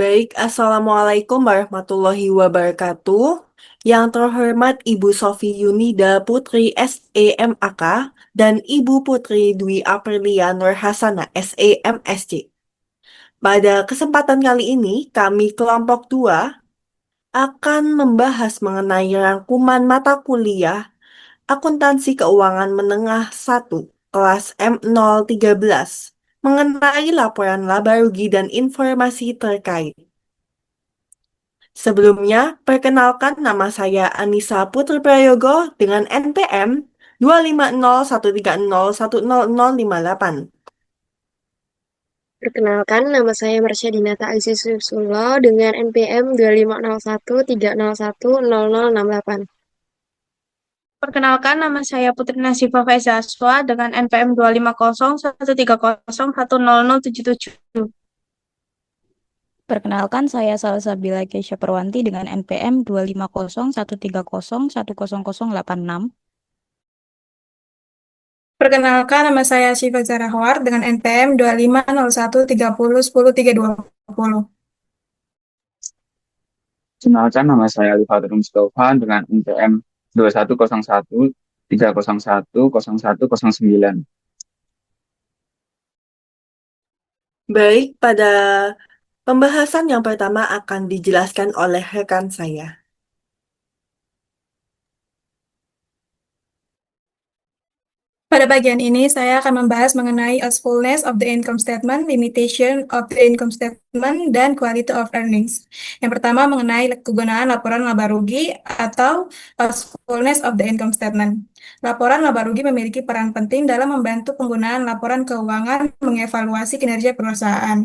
Baik, Assalamualaikum warahmatullahi wabarakatuh. Yang terhormat Ibu Sofi Yunida Putri SEMAK dan Ibu Putri Dwi Aprilia Nurhasana SEMSC. Pada kesempatan kali ini, kami kelompok 2 akan membahas mengenai rangkuman mata kuliah Akuntansi Keuangan Menengah 1, kelas M013, mengenai laporan laba rugi dan informasi terkait. Sebelumnya, perkenalkan nama saya Anissa Putri Prayogo dengan NPM 25013010058. Perkenalkan, nama saya Marsha Dinata Aziz Sulo dengan NPM 250130100068. Perkenalkan, nama saya Putri Nasifa Faizaswa dengan NPM 25013010077. Perkenalkan, saya Salsabila Keisha Perwanti dengan NPM 25013010086. Perkenalkan, nama saya Syifa Zarahwar dengan NPM 250130100320. Kenalkan nama saya Alifatul Mustafa dengan NPM 210130101009. Baik, pada pembahasan yang pertama akan dijelaskan oleh rekan saya. Pada bagian ini, saya akan membahas mengenai usefulness of the income statement, limitation of the income statement, dan quality of earnings. Yang pertama mengenai kegunaan laporan laba rugi atau usefulness of the income statement. Laporan laba rugi memiliki peran penting dalam membantu penggunaan laporan keuangan mengevaluasi kinerja perusahaan.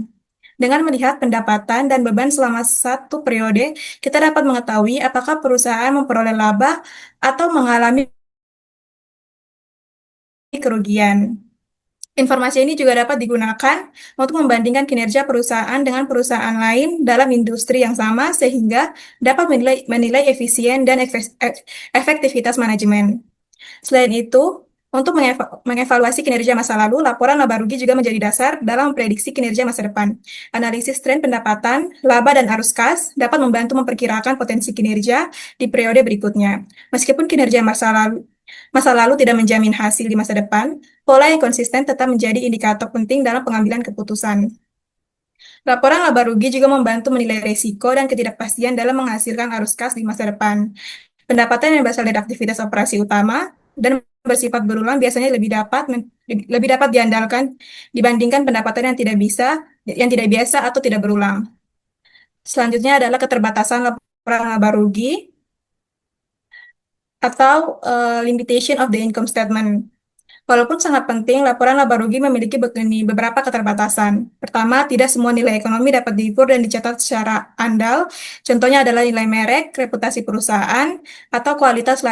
Dengan melihat pendapatan dan beban selama satu periode, kita dapat mengetahui apakah perusahaan memperoleh laba atau mengalami kerugian. Informasi ini juga dapat digunakan untuk membandingkan kinerja perusahaan dengan perusahaan lain dalam industri yang sama sehingga dapat menilai efisien dan efektivitas manajemen. Selain itu, untuk mengevaluasi kinerja masa lalu, laporan laba rugi juga menjadi dasar dalam memprediksi kinerja masa depan. Analisis tren pendapatan, laba, dan arus kas dapat membantu memperkirakan potensi kinerja di periode berikutnya. Meskipun kinerja masa lalu tidak menjamin hasil di masa depan, pola yang konsisten tetap menjadi indikator penting dalam pengambilan keputusan. Laporan laba rugi juga membantu menilai risiko dan ketidakpastian dalam menghasilkan arus kas di masa depan. Pendapatan yang berasal dari aktivitas operasi utama dan bersifat berulang biasanya lebih dapat diandalkan dibandingkan pendapatan yang tidak biasa atau tidak berulang. Selanjutnya adalah keterbatasan laporan laba rugi atau limitation of the income statement. Walaupun sangat penting, laporan laba rugi memiliki beberapa keterbatasan. Pertama, tidak semua nilai ekonomi dapat diukur dan dicatat secara andal. Contohnya adalah nilai merek, reputasi perusahaan, atau kualitas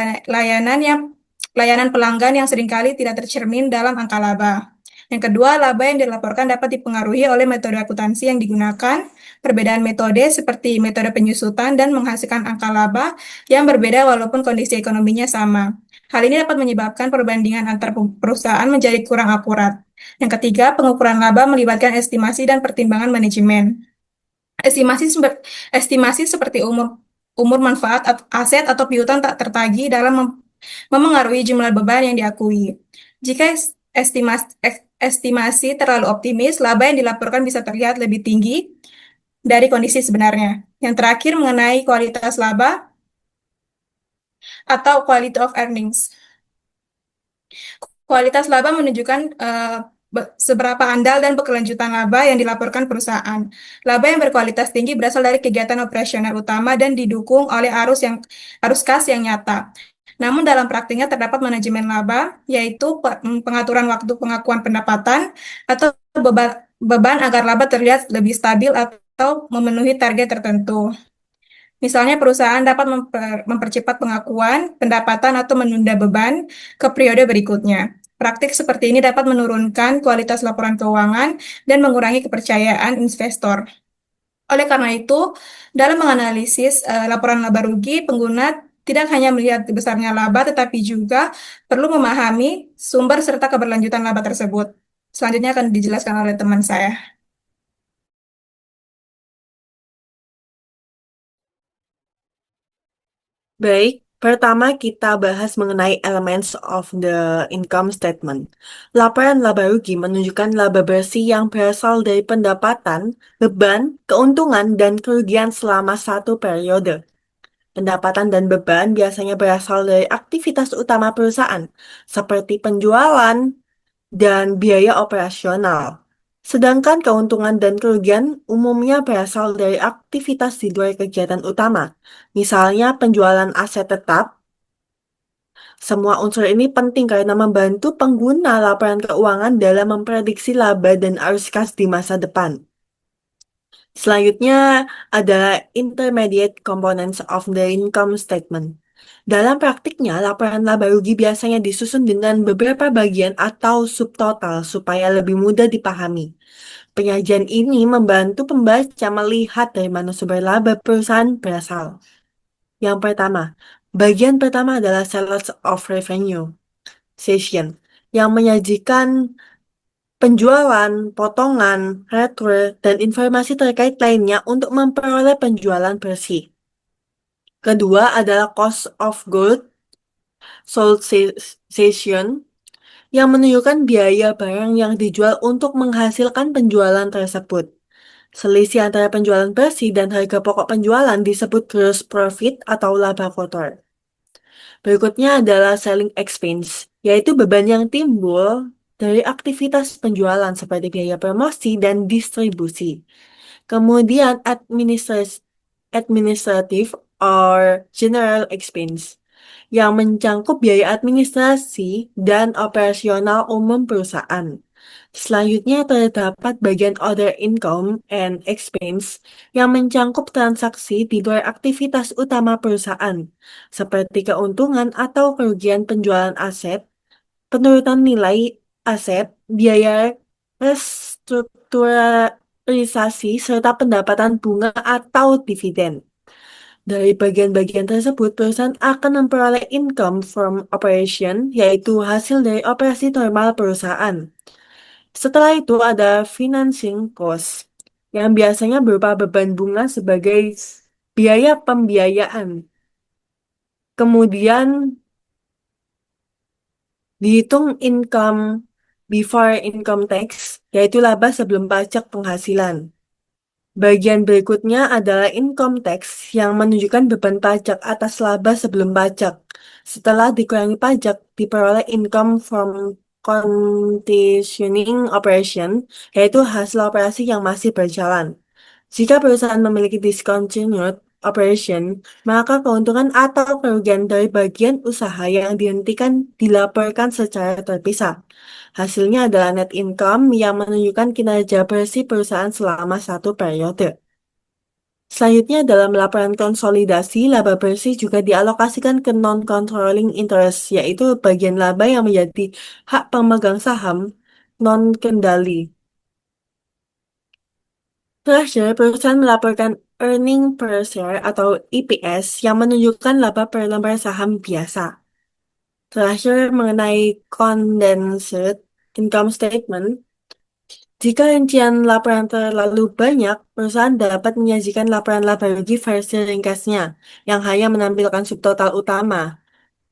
layanan pelanggan yang seringkali tidak tercermin dalam angka laba. Yang kedua, laba yang dilaporkan dapat dipengaruhi oleh metode akuntansi yang digunakan. Perbedaan metode seperti metode penyusutan dan menghasilkan angka laba yang berbeda walaupun kondisi ekonominya sama. Hal ini dapat menyebabkan perbandingan antar perusahaan menjadi kurang akurat. Yang ketiga, pengukuran laba melibatkan estimasi dan pertimbangan manajemen. Estimasi seperti umur manfaat aset atau piutang tak tertagih dalam memengaruhi jumlah beban yang diakui. Jika estimasi terlalu optimis, laba yang dilaporkan bisa terlihat lebih tinggi dari kondisi sebenarnya. Yang terakhir mengenai kualitas laba atau quality of earnings. Kualitas laba menunjukkan seberapa andal dan berkelanjutan laba yang dilaporkan perusahaan. Laba yang berkualitas tinggi berasal dari kegiatan operasional utama dan didukung oleh arus kas yang nyata. Namun dalam praktiknya terdapat manajemen laba, yaitu pengaturan waktu pengakuan pendapatan atau beban agar laba terlihat lebih stabil atau memenuhi target tertentu. Misalnya perusahaan dapat mempercepat pengakuan pendapatan atau menunda beban ke periode berikutnya. Praktik seperti ini dapat menurunkan kualitas laporan keuangan dan mengurangi kepercayaan investor. Oleh karena itu, dalam menganalisis laporan laba rugi, pengguna tidak hanya melihat besarnya laba, tetapi juga perlu memahami sumber serta keberlanjutan laba tersebut. Selanjutnya akan dijelaskan oleh teman saya. Baik, pertama kita bahas mengenai elements of the income statement. Laporan laba rugi menunjukkan laba bersih yang berasal dari pendapatan, beban, keuntungan, dan kerugian selama satu periode. Pendapatan dan beban biasanya berasal dari aktivitas utama perusahaan, seperti penjualan dan biaya operasional. Sedangkan keuntungan dan kerugian umumnya berasal dari aktivitas di luar kegiatan utama, misalnya penjualan aset tetap. Semua unsur ini penting karena membantu pengguna laporan keuangan dalam memprediksi laba dan arus kas di masa depan. Selanjutnya adalah intermediate components of the income statement. Dalam praktiknya, laporan laba rugi biasanya disusun dengan beberapa bagian atau subtotal supaya lebih mudah dipahami. Penyajian ini membantu pembaca melihat dari mana sumber laba perusahaan berasal. Yang pertama, bagian pertama adalah sales of revenue section yang menyajikan penjualan, potongan, return, dan informasi terkait lainnya untuk memperoleh penjualan bersih. Kedua adalah cost of goods sold section yang menunjukkan biaya barang yang dijual untuk menghasilkan penjualan tersebut. Selisih antara penjualan bersih dan harga pokok penjualan disebut gross profit atau laba kotor. Berikutnya adalah selling expense, yaitu beban yang timbul dari aktivitas penjualan seperti biaya promosi dan distribusi. Kemudian administrative or general expense yang mencangkup biaya administrasi dan operasional umum perusahaan. Selanjutnya terdapat bagian other income and expense yang mencangkup transaksi di luar aktivitas utama perusahaan, seperti keuntungan atau kerugian penjualan aset, penurunan nilai aset, biaya restrukturisasi, serta pendapatan bunga atau dividen. Dari bagian-bagian tersebut, perusahaan akan memperoleh income from operation, yaitu hasil dari operasi normal perusahaan. Setelah itu ada financing cost, yang biasanya berupa beban bunga sebagai biaya pembiayaan. Kemudian dihitung income before income tax, yaitu laba sebelum pajak penghasilan. Bagian berikutnya adalah income tax yang menunjukkan beban pajak atas laba sebelum pajak. Setelah dikurangi pajak, diperoleh income from continuing operation, yaitu hasil operasi yang masih berjalan. Jika perusahaan memiliki discontinued operation, maka keuntungan atau kerugian dari bagian usaha yang dihentikan dilaporkan secara terpisah. Hasilnya adalah net income yang menunjukkan kinerja bersih perusahaan selama satu periode. Selanjutnya, dalam laporan konsolidasi, laba bersih juga dialokasikan ke non-controlling interest, yaitu bagian laba yang menjadi hak pemegang saham non-kendali. Terakhir, perusahaan melaporkan earning per share atau EPS yang menunjukkan laba per lembar saham biasa. Terakhir, mengenai condensed income statement, jika rincian laporan terlalu banyak, perusahaan dapat menyajikan laporan laba rugi versi ringkasnya, yang hanya menampilkan subtotal utama.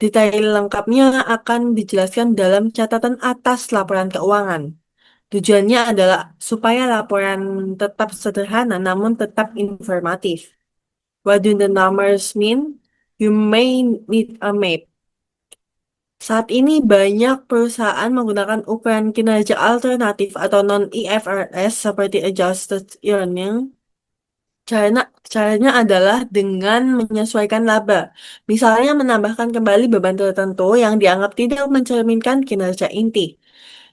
Detail lengkapnya akan dijelaskan dalam catatan atas laporan keuangan. Tujuannya adalah supaya laporan tetap sederhana namun tetap informatif. What do the numbers mean? You may need a map. Saat ini banyak perusahaan menggunakan ukuran kinerja alternatif atau non-IFRS seperti adjusted earning. Caranya adalah dengan menyesuaikan laba. Misalnya menambahkan kembali beban tertentu yang dianggap tidak mencerminkan kinerja inti.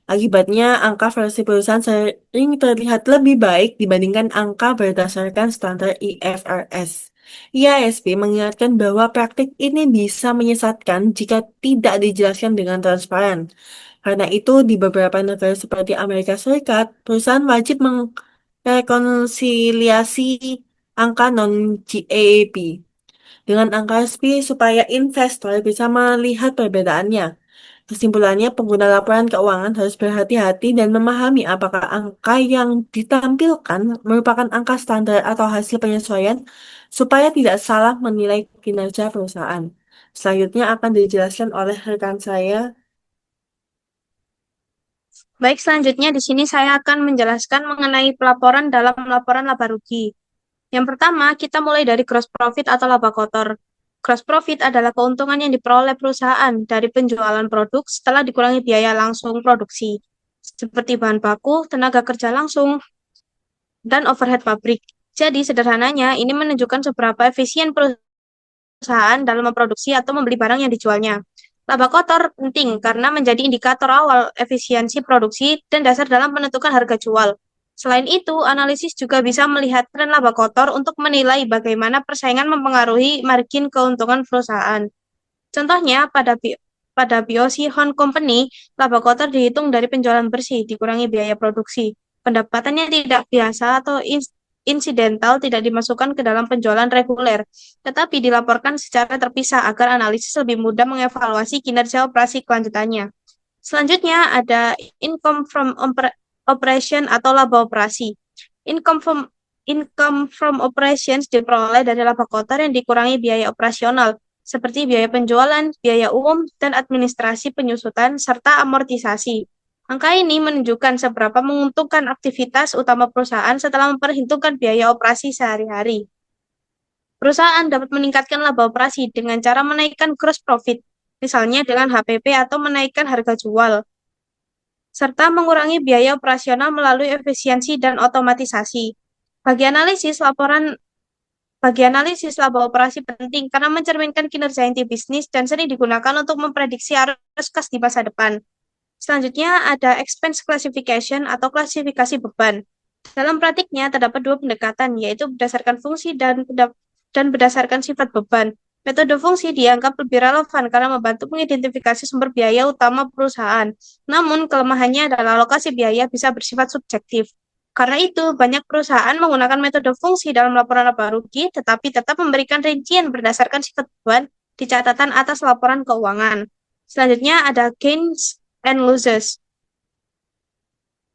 Akibatnya, angka versi perusahaan sering terlihat lebih baik dibandingkan angka berdasarkan standar IFRS. IASB mengingatkan bahwa praktik ini bisa menyesatkan jika tidak dijelaskan dengan transparan. Karena itu, di beberapa negara seperti Amerika Serikat, perusahaan wajib merekonsiliasi angka non-GAAP dengan angka SP supaya investor bisa melihat perbedaannya. Kesimpulannya, pengguna laporan keuangan harus berhati-hati dan memahami apakah angka yang ditampilkan merupakan angka standar atau hasil penyesuaian supaya tidak salah menilai kinerja perusahaan. Selanjutnya akan dijelaskan oleh rekan saya. Baik, selanjutnya di sini saya akan menjelaskan mengenai pelaporan dalam laporan laba rugi. Yang pertama, kita mulai dari gross profit atau laba kotor. Gross profit adalah keuntungan yang diperoleh perusahaan dari penjualan produk setelah dikurangi biaya langsung produksi, seperti bahan baku, tenaga kerja langsung, dan overhead pabrik. Jadi, sederhananya, ini menunjukkan seberapa efisien perusahaan dalam memproduksi atau membeli barang yang dijualnya. Laba kotor penting karena menjadi indikator awal efisiensi produksi dan dasar dalam menentukan harga jual. Selain itu, analisis juga bisa melihat tren laba kotor untuk menilai bagaimana persaingan mempengaruhi margin keuntungan perusahaan. Contohnya, pada BOC Home Company, laba kotor dihitung dari penjualan bersih dikurangi biaya produksi. Pendapatannya tidak biasa atau insidental tidak dimasukkan ke dalam penjualan reguler, tetapi dilaporkan secara terpisah agar analisis lebih mudah mengevaluasi kinerja operasi kelanjutannya. Selanjutnya ada income from operation atau laba operasi. Income from operations diperoleh dari laba kotor yang dikurangi biaya operasional, seperti biaya penjualan, biaya umum, dan administrasi penyusutan, serta amortisasi. Angka ini menunjukkan seberapa menguntungkan aktivitas utama perusahaan setelah memperhitungkan biaya operasi sehari-hari. Perusahaan dapat meningkatkan laba operasi dengan cara menaikkan gross profit, misalnya dengan HPP atau menaikkan harga jual, serta mengurangi biaya operasional melalui efisiensi dan otomatisasi. Bagi analisis laba operasi penting karena mencerminkan kinerja inti bisnis dan sering digunakan untuk memprediksi arus kas di masa depan. Selanjutnya ada expense classification atau klasifikasi beban. Dalam praktiknya terdapat dua pendekatan, yaitu berdasarkan fungsi dan berdasarkan sifat beban. Metode fungsi dianggap lebih relevan karena membantu mengidentifikasi sumber biaya utama perusahaan. Namun, kelemahannya adalah alokasi biaya bisa bersifat subjektif. Karena itu, banyak perusahaan menggunakan metode fungsi dalam laporan laba rugi, tetapi tetap memberikan rincian berdasarkan sifat beban di catatan atas laporan keuangan. Selanjutnya ada gains and losses.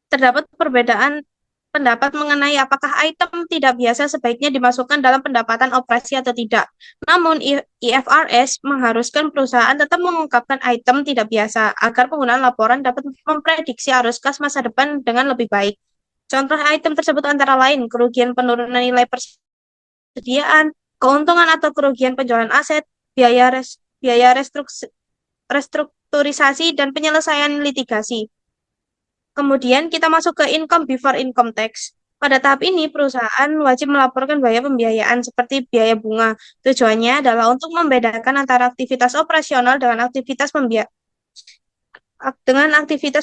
Terdapat perbedaan pendapat mengenai apakah item tidak biasa sebaiknya dimasukkan dalam pendapatan operasi atau tidak. Namun, IFRS mengharuskan perusahaan tetap mengungkapkan item tidak biasa agar penggunaan laporan dapat memprediksi arus kas masa depan dengan lebih baik. Contoh item tersebut antara lain kerugian penurunan nilai persediaan, keuntungan atau kerugian penjualan aset, biaya restrukturisasi, dan penyelesaian litigasi. Kemudian kita masuk ke income before income tax. Pada tahap ini, perusahaan wajib melaporkan biaya pembiayaan seperti biaya bunga. Tujuannya adalah untuk membedakan antara aktivitas operasional dengan aktivitas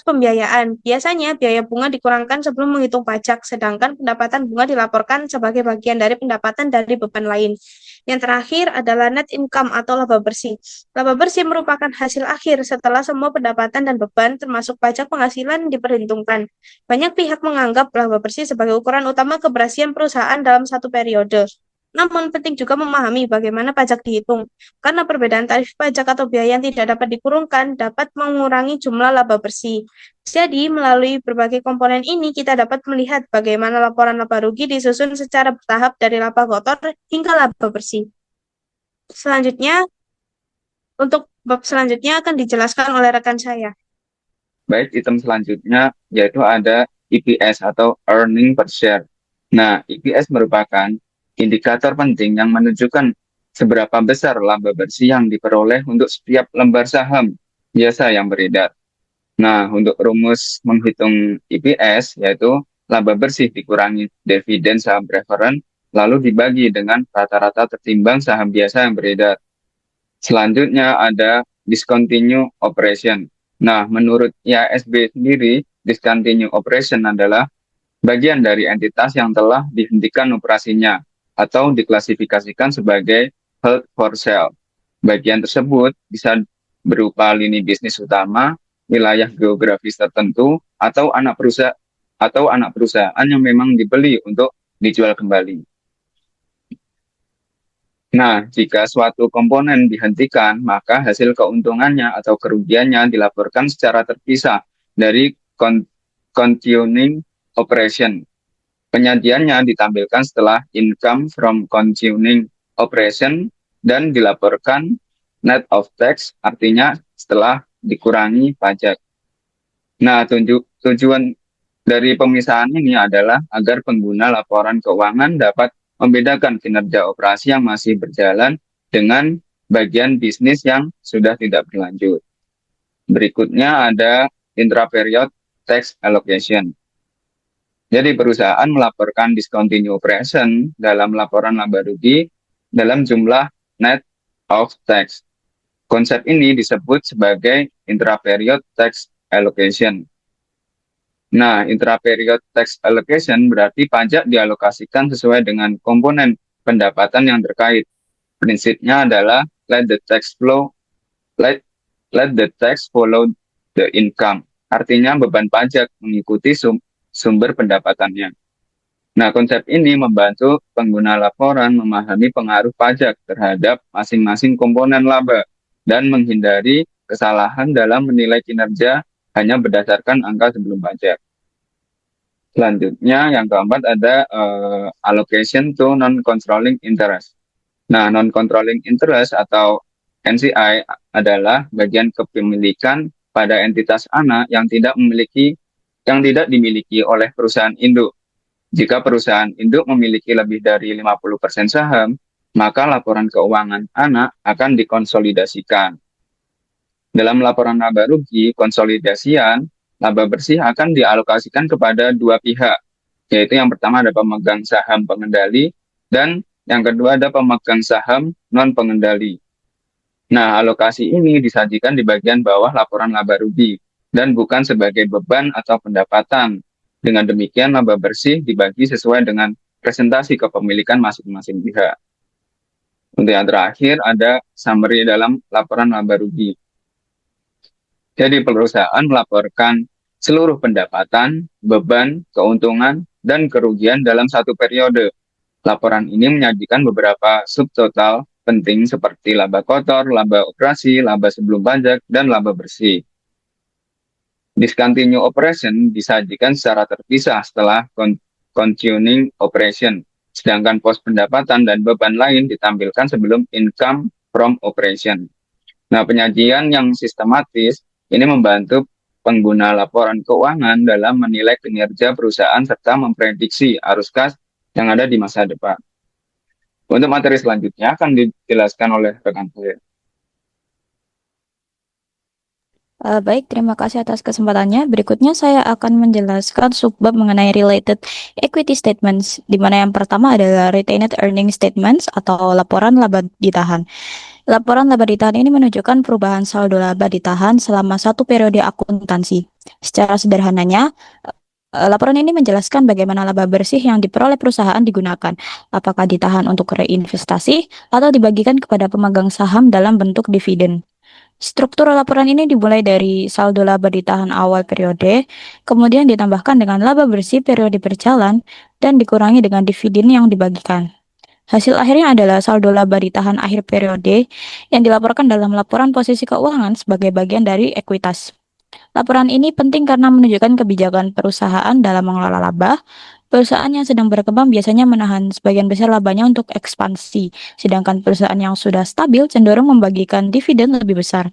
pembiayaan. Biasanya, biaya bunga dikurangkan sebelum menghitung pajak, sedangkan pendapatan bunga dilaporkan sebagai bagian dari pendapatan dari beban lain. Yang terakhir adalah net income atau laba bersih. Laba bersih merupakan hasil akhir setelah semua pendapatan dan beban, termasuk pajak penghasilan, diperhitungkan. Banyak pihak menganggap laba bersih sebagai ukuran utama keberhasilan perusahaan dalam satu periode. Namun, penting juga memahami bagaimana pajak dihitung, karena perbedaan tarif pajak atau biaya yang tidak dapat dikurungkan dapat mengurangi jumlah laba bersih. Jadi, melalui berbagai komponen ini, kita dapat melihat bagaimana laporan laba rugi disusun secara bertahap dari laba kotor hingga laba bersih. Selanjutnya, untuk bab selanjutnya akan dijelaskan oleh rekan saya. Baik, item selanjutnya yaitu ada EPS atau earning per share. Nah, EPS merupakan indikator penting yang menunjukkan seberapa besar laba bersih yang diperoleh untuk setiap lembar saham biasa yang beredar. Nah, untuk rumus menghitung EPS yaitu laba bersih dikurangi dividen saham preferen lalu dibagi dengan rata-rata tertimbang saham biasa yang beredar. Selanjutnya ada discontinue operation. Nah, menurut IASB sendiri, discontinue operation adalah bagian dari entitas yang telah dihentikan operasinya atau diklasifikasikan sebagai held for sale. Bagian tersebut bisa berupa lini bisnis utama, wilayah geografis tertentu, atau anak perusahaan yang memang dibeli untuk dijual kembali. Nah, jika suatu komponen dihentikan, maka hasil keuntungannya atau kerugiannya dilaporkan secara terpisah dari continuing operation. Penyajiannya ditampilkan setelah income from continuing operation dan dilaporkan net of tax, artinya setelah dikurangi pajak. Nah, tujuan dari pemisahan ini adalah agar pengguna laporan keuangan dapat membedakan kinerja operasi yang masih berjalan dengan bagian bisnis yang sudah tidak berlanjut. Berikutnya ada intra-period tax allocation. Jadi perusahaan melaporkan discontinued operation dalam laporan laba rugi dalam jumlah net of tax. Konsep ini disebut sebagai intra-period tax allocation. Nah, intra-period tax allocation berarti pajak dialokasikan sesuai dengan komponen pendapatan yang terkait. Prinsipnya adalah let the tax follow the income. Artinya beban pajak mengikuti sumber pendapatannya. Nah, konsep ini membantu pengguna laporan memahami pengaruh pajak terhadap masing-masing komponen laba dan menghindari kesalahan dalam menilai kinerja hanya berdasarkan angka sebelum pajak. Selanjutnya, yang keempat ada allocation to non-controlling interest. Nah, non-controlling interest atau NCI adalah bagian kepemilikan pada entitas anak yang tidak dimiliki oleh perusahaan induk. Jika perusahaan induk memiliki lebih dari 50% saham, maka laporan keuangan anak akan dikonsolidasikan. Dalam laporan laba rugi, konsolidasian laba bersih akan dialokasikan kepada dua pihak, yaitu yang pertama ada pemegang saham pengendali dan yang kedua ada pemegang saham non-pengendali. Nah, alokasi ini disajikan di bagian bawah laporan laba rugi dan bukan sebagai beban atau pendapatan. Dengan demikian, laba bersih dibagi sesuai dengan presentasi kepemilikan masing-masing pihak. Untuk yang terakhir, ada summary dalam laporan laba rugi. Jadi perusahaan melaporkan seluruh pendapatan, beban, keuntungan, dan kerugian dalam satu periode. Laporan ini menyajikan beberapa subtotal penting seperti laba kotor, laba operasi, laba sebelum pajak, dan laba bersih. Discontinued operation disajikan secara terpisah setelah continuing operation, sedangkan pos pendapatan dan beban lain ditampilkan sebelum income from operation. Nah, penyajian yang sistematis ini membantu pengguna laporan keuangan dalam menilai kinerja perusahaan serta memprediksi arus kas yang ada di masa depan. Untuk materi selanjutnya akan dijelaskan oleh rekan saya. Baik, terima kasih atas kesempatannya. Berikutnya saya akan menjelaskan subbab mengenai related equity statements, di mana yang pertama adalah retained earning statements atau laporan laba ditahan. Laporan laba ditahan ini menunjukkan perubahan saldo laba ditahan selama satu periode akuntansi. Secara sederhananya, laporan ini menjelaskan bagaimana laba bersih yang diperoleh perusahaan digunakan, apakah ditahan untuk reinvestasi atau dibagikan kepada pemegang saham dalam bentuk dividen. Struktur laporan ini dimulai dari saldo laba ditahan awal periode, kemudian ditambahkan dengan laba bersih periode berjalan, dan dikurangi dengan dividen yang dibagikan. Hasil akhirnya adalah saldo laba ditahan akhir periode yang dilaporkan dalam laporan posisi keuangan sebagai bagian dari ekuitas. Laporan ini penting karena menunjukkan kebijakan perusahaan dalam mengelola laba. Perusahaan yang sedang berkembang biasanya menahan sebagian besar labanya untuk ekspansi, sedangkan perusahaan yang sudah stabil cenderung membagikan dividen lebih besar.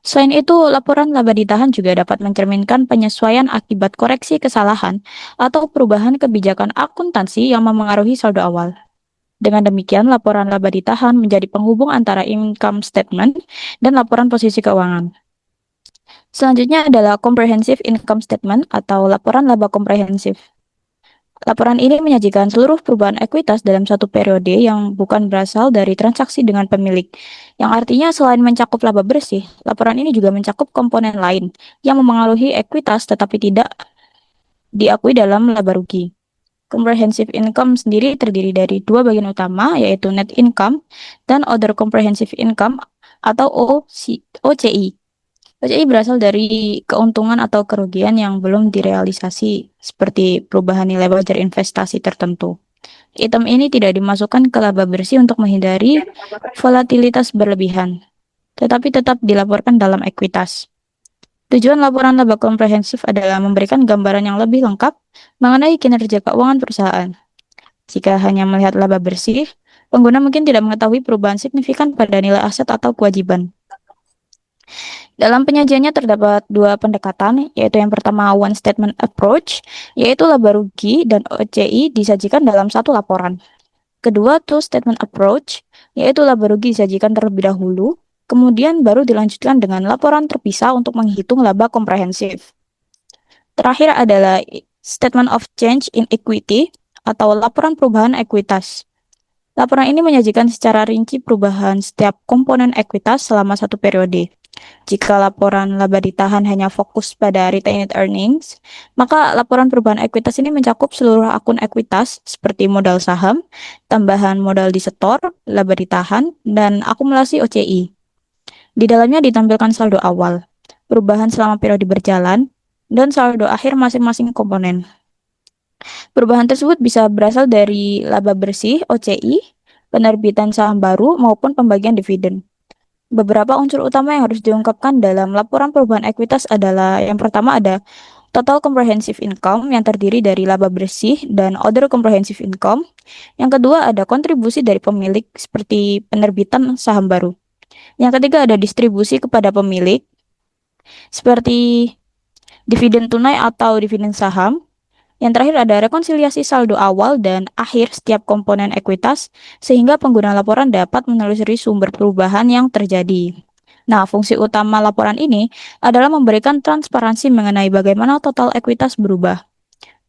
Selain itu, laporan laba ditahan juga dapat mencerminkan penyesuaian akibat koreksi kesalahan atau perubahan kebijakan akuntansi yang memengaruhi saldo awal. Dengan demikian, laporan laba ditahan menjadi penghubung antara income statement dan laporan posisi keuangan. Selanjutnya adalah comprehensive income statement atau laporan laba komprehensif. Laporan ini menyajikan seluruh perubahan ekuitas dalam satu periode yang bukan berasal dari transaksi dengan pemilik. Yang artinya selain mencakup laba bersih, laporan ini juga mencakup komponen lain yang memengaruhi ekuitas tetapi tidak diakui dalam laba rugi. Comprehensive income sendiri terdiri dari dua bagian utama, yaitu net income dan other comprehensive income atau OCI. OCI berasal dari keuntungan atau kerugian yang belum direalisasi, seperti perubahan nilai wajar investasi tertentu. Item ini tidak dimasukkan ke laba bersih untuk menghindari volatilitas berlebihan, tetapi tetap dilaporkan dalam ekuitas. Tujuan laporan laba komprehensif adalah memberikan gambaran yang lebih lengkap mengenai kinerja keuangan perusahaan. Jika hanya melihat laba bersih, pengguna mungkin tidak mengetahui perubahan signifikan pada nilai aset atau kewajiban. Dalam penyajiannya terdapat dua pendekatan, yaitu yang pertama one statement approach, yaitu laba rugi dan OCI disajikan dalam satu laporan. Kedua, two statement approach, yaitu laba rugi disajikan terlebih dahulu, kemudian baru dilanjutkan dengan laporan terpisah untuk menghitung laba komprehensif. Terakhir adalah statement of change in equity atau laporan perubahan ekuitas. Laporan ini menyajikan secara rinci perubahan setiap komponen ekuitas selama satu periode. Jika laporan laba ditahan hanya fokus pada retained earnings, maka laporan perubahan ekuitas ini mencakup seluruh akun ekuitas seperti modal saham, tambahan modal disetor, laba ditahan, dan akumulasi OCI. Di dalamnya ditampilkan saldo awal, perubahan selama periode berjalan, dan saldo akhir masing-masing komponen. Perubahan tersebut bisa berasal dari laba bersih (OCI), penerbitan saham baru, maupun pembagian dividen. Beberapa unsur utama yang harus diungkapkan dalam laporan perubahan ekuitas adalah yang pertama ada total comprehensive income yang terdiri dari laba bersih dan other comprehensive income. Yang kedua ada kontribusi dari pemilik seperti penerbitan saham baru. Yang ketiga ada distribusi kepada pemilik seperti dividen tunai atau dividen saham. Yang terakhir ada rekonsiliasi saldo awal dan akhir setiap komponen ekuitas sehingga pengguna laporan dapat menelusuri sumber perubahan yang terjadi. Nah, fungsi utama laporan ini adalah memberikan transparansi mengenai bagaimana total ekuitas berubah.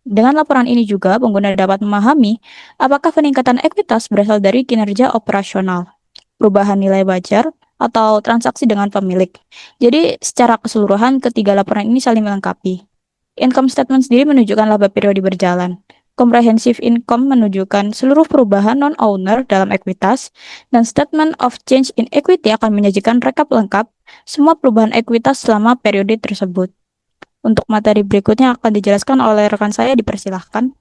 Dengan laporan ini juga pengguna dapat memahami apakah peningkatan ekuitas berasal dari kinerja operasional, perubahan nilai wajar, atau transaksi dengan pemilik. Jadi, secara keseluruhan ketiga laporan ini saling melengkapi. Income statement sendiri menunjukkan laba periode berjalan. Comprehensive income menunjukkan seluruh perubahan non-owner dalam ekuitas, dan statement of change in equity akan menyajikan rekap lengkap semua perubahan ekuitas selama periode tersebut. Untuk materi berikutnya akan dijelaskan oleh rekan saya, dipersilahkan.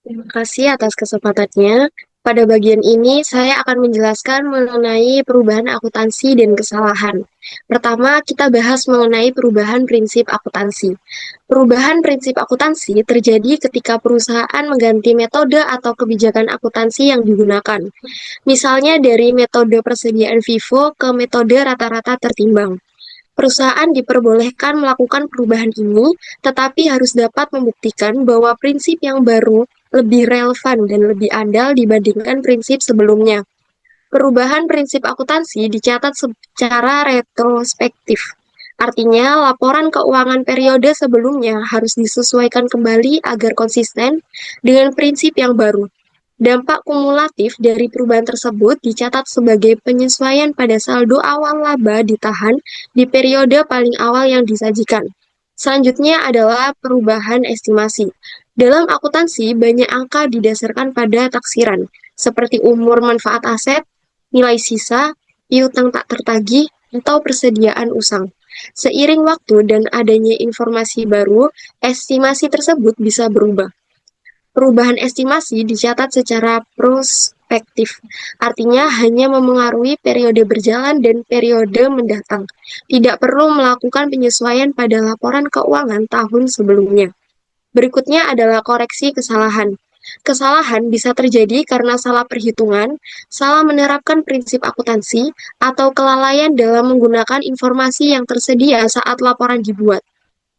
Terima kasih atas kesempatannya. Pada bagian ini, saya akan menjelaskan mengenai perubahan akuntansi dan kesalahan. Pertama, kita bahas mengenai perubahan prinsip akuntansi. Perubahan prinsip akuntansi terjadi ketika perusahaan mengganti metode atau kebijakan akuntansi yang digunakan. Misalnya dari metode persediaan FIFO ke metode rata-rata tertimbang. Perusahaan diperbolehkan melakukan perubahan ini, tetapi harus dapat membuktikan bahwa prinsip yang baru lebih relevan dan lebih andal dibandingkan prinsip sebelumnya. Perubahan prinsip akuntansi dicatat secara retrospektif. Artinya, laporan keuangan periode sebelumnya harus disesuaikan kembali agar konsisten dengan prinsip yang baru. Dampak kumulatif dari perubahan tersebut dicatat sebagai penyesuaian pada saldo awal laba ditahan di periode paling awal yang disajikan. Selanjutnya adalah perubahan estimasi. Dalam akuntansi, banyak angka didasarkan pada taksiran, seperti umur manfaat aset, nilai sisa, piutang tak tertagih, atau persediaan usang. Seiring waktu dan adanya informasi baru, estimasi tersebut bisa berubah. Perubahan estimasi dicatat secara prospektif, artinya hanya memengaruhi periode berjalan dan periode mendatang. Tidak perlu melakukan penyesuaian pada laporan keuangan tahun sebelumnya. Berikutnya adalah koreksi kesalahan. Kesalahan bisa terjadi karena salah perhitungan, salah menerapkan prinsip akuntansi, atau kelalaian dalam menggunakan informasi yang tersedia saat laporan dibuat.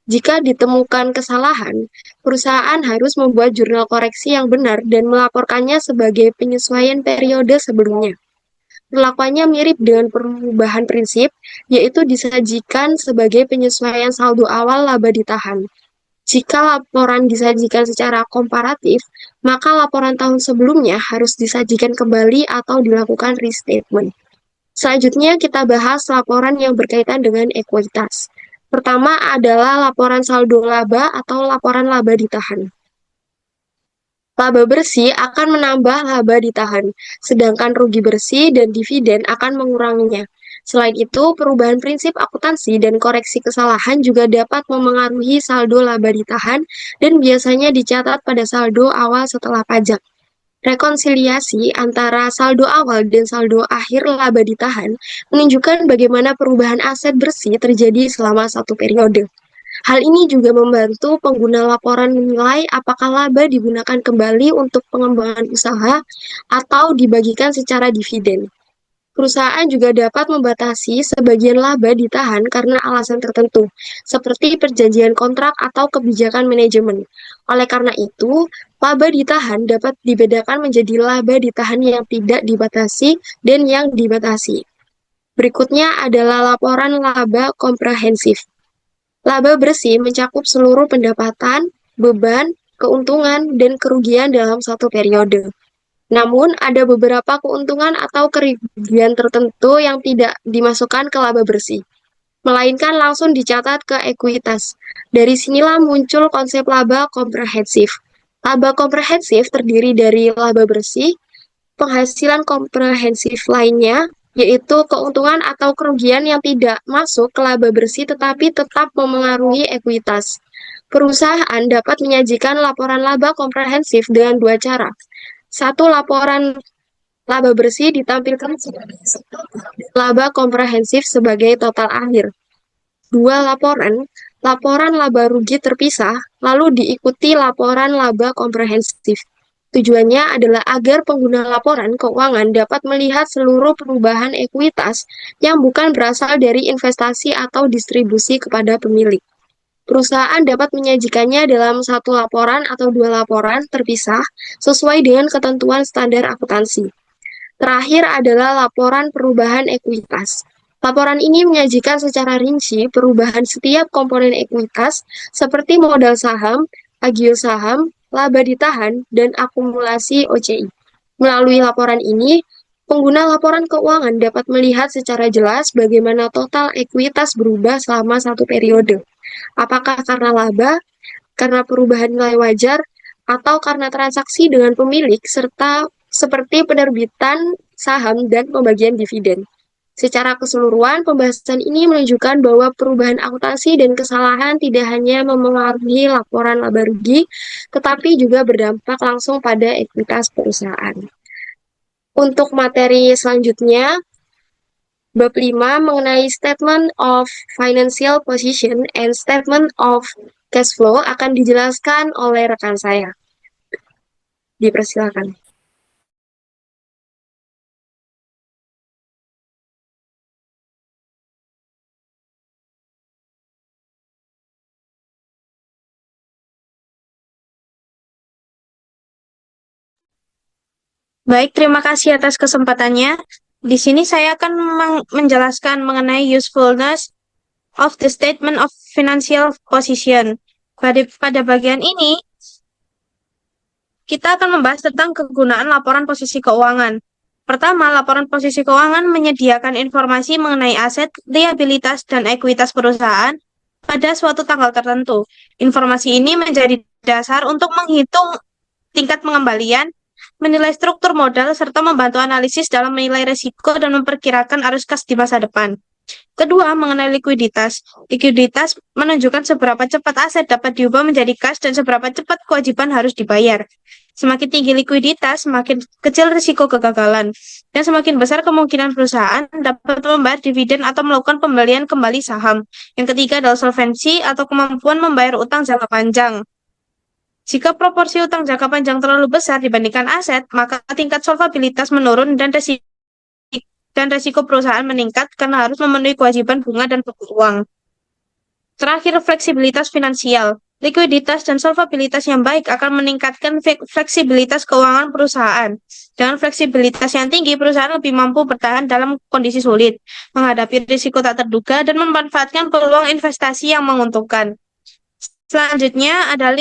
Jika ditemukan kesalahan, perusahaan harus membuat jurnal koreksi yang benar dan melaporkannya sebagai penyesuaian periode sebelumnya. Perlakuannya mirip dengan perubahan prinsip, yaitu disajikan sebagai penyesuaian saldo awal laba ditahan. Jika laporan disajikan secara komparatif, maka laporan tahun sebelumnya harus disajikan kembali atau dilakukan restatement. Selanjutnya kita bahas laporan yang berkaitan dengan ekuitas. Pertama adalah laporan saldo laba atau laporan laba ditahan. Laba bersih akan menambah laba ditahan, sedangkan rugi bersih dan dividen akan menguranginya. Selain itu, perubahan prinsip akuntansi dan koreksi kesalahan juga dapat memengaruhi saldo laba ditahan dan biasanya dicatat pada saldo awal setelah pajak. Rekonsiliasi antara saldo awal dan saldo akhir laba ditahan menunjukkan bagaimana perubahan aset bersih terjadi selama satu periode. Hal ini juga membantu pengguna laporan menilai apakah laba digunakan kembali untuk pengembangan usaha atau dibagikan secara dividen. Perusahaan juga dapat membatasi sebagian laba ditahan karena alasan tertentu, seperti perjanjian kontrak atau kebijakan manajemen. Oleh karena itu, laba ditahan dapat dibedakan menjadi laba ditahan yang tidak dibatasi dan yang dibatasi. Berikutnya adalah laporan laba komprehensif. Laba bersih mencakup seluruh pendapatan, beban, keuntungan, dan kerugian dalam satu periode. Namun, ada beberapa keuntungan atau kerugian tertentu yang tidak dimasukkan ke laba bersih, melainkan langsung dicatat ke ekuitas. Dari sinilah muncul konsep laba komprehensif. Laba komprehensif terdiri dari laba bersih, penghasilan komprehensif lainnya, yaitu keuntungan atau kerugian yang tidak masuk ke laba bersih tetapi tetap memengaruhi ekuitas. Perusahaan dapat menyajikan laporan laba komprehensif dengan dua cara. Satu, laporan laba bersih ditampilkan sebagai laba komprehensif sebagai total akhir. Dua, laporan laba rugi terpisah, lalu diikuti laporan laba komprehensif. Tujuannya adalah agar pengguna laporan keuangan dapat melihat seluruh perubahan ekuitas yang bukan berasal dari investasi atau distribusi kepada pemilik. Perusahaan dapat menyajikannya dalam satu laporan atau dua laporan terpisah sesuai dengan ketentuan standar akuntansi. Terakhir adalah laporan perubahan ekuitas. Laporan ini menyajikan secara rinci perubahan setiap komponen ekuitas seperti modal saham, agio saham, laba ditahan, dan akumulasi OCI. Melalui laporan ini, pengguna laporan keuangan dapat melihat secara jelas bagaimana total ekuitas berubah selama satu periode. Apakah karena laba, karena perubahan nilai wajar, atau karena transaksi dengan pemilik, serta seperti penerbitan saham dan pembagian dividen. Secara keseluruhan, pembahasan ini menunjukkan bahwa perubahan akuntansi dan kesalahan tidak hanya memengaruhi laporan laba rugi, tetapi juga berdampak langsung pada ekuitas perusahaan. Untuk materi selanjutnya, Bab 5 mengenai Statement of Financial Position and Statement of Cash Flow akan dijelaskan oleh rekan saya. Dipersilakan. Baik, terima kasih atas kesempatannya. Di sini saya akan menjelaskan mengenai usefulness of the statement of financial position. Pada bagian ini, kita akan membahas tentang kegunaan laporan posisi keuangan. Pertama, laporan posisi keuangan menyediakan informasi mengenai aset, liabilitas, dan ekuitas perusahaan pada suatu tanggal tertentu. Informasi ini menjadi dasar untuk menghitung tingkat pengembalian, menilai struktur modal, serta membantu analisis dalam menilai risiko dan memperkirakan arus kas di masa depan. Kedua, mengenai likuiditas. Likuiditas menunjukkan seberapa cepat aset dapat diubah menjadi kas dan seberapa cepat kewajiban harus dibayar. Semakin tinggi likuiditas, semakin kecil risiko kegagalan. Dan semakin besar kemungkinan perusahaan dapat membayar dividen atau melakukan pembelian kembali saham. Yang ketiga adalah solvensi atau kemampuan membayar utang jangka panjang. Jika proporsi utang jangka panjang terlalu besar dibandingkan aset, maka tingkat solvabilitas menurun dan resiko perusahaan meningkat karena harus memenuhi kewajiban bunga dan pokok uang. Terakhir, fleksibilitas finansial. Likuiditas dan solvabilitas yang baik akan meningkatkan fleksibilitas keuangan perusahaan. Dengan fleksibilitas yang tinggi, perusahaan lebih mampu bertahan dalam kondisi sulit, menghadapi risiko tak terduga, dan memanfaatkan peluang investasi yang menguntungkan. Selanjutnya ada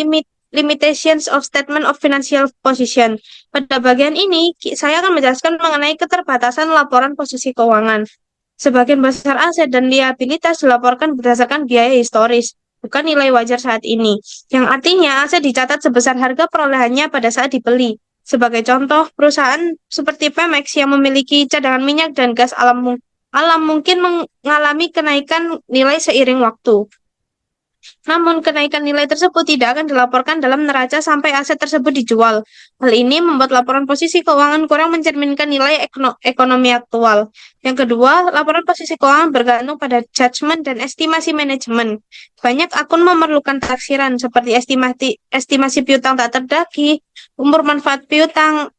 limitations of statement of financial position. Pada bagian ini, saya akan menjelaskan mengenai keterbatasan laporan posisi keuangan. Sebagian besar aset dan liabilitas dilaporkan berdasarkan biaya historis, bukan nilai wajar saat ini, yang artinya aset dicatat sebesar harga perolehannya pada saat dibeli. Sebagai contoh, perusahaan seperti Pemex yang memiliki cadangan minyak dan gas alam alam mungkin mengalami kenaikan nilai seiring waktu. Namun, kenaikan nilai tersebut tidak akan dilaporkan dalam neraca sampai aset tersebut dijual. Hal ini membuat laporan posisi keuangan kurang mencerminkan nilai ekonomi aktual. Yang kedua, laporan posisi keuangan bergantung pada judgement dan estimasi manajemen. Banyak akun memerlukan taksiran seperti estimasi piutang tak terdaki, umur manfaat piutang,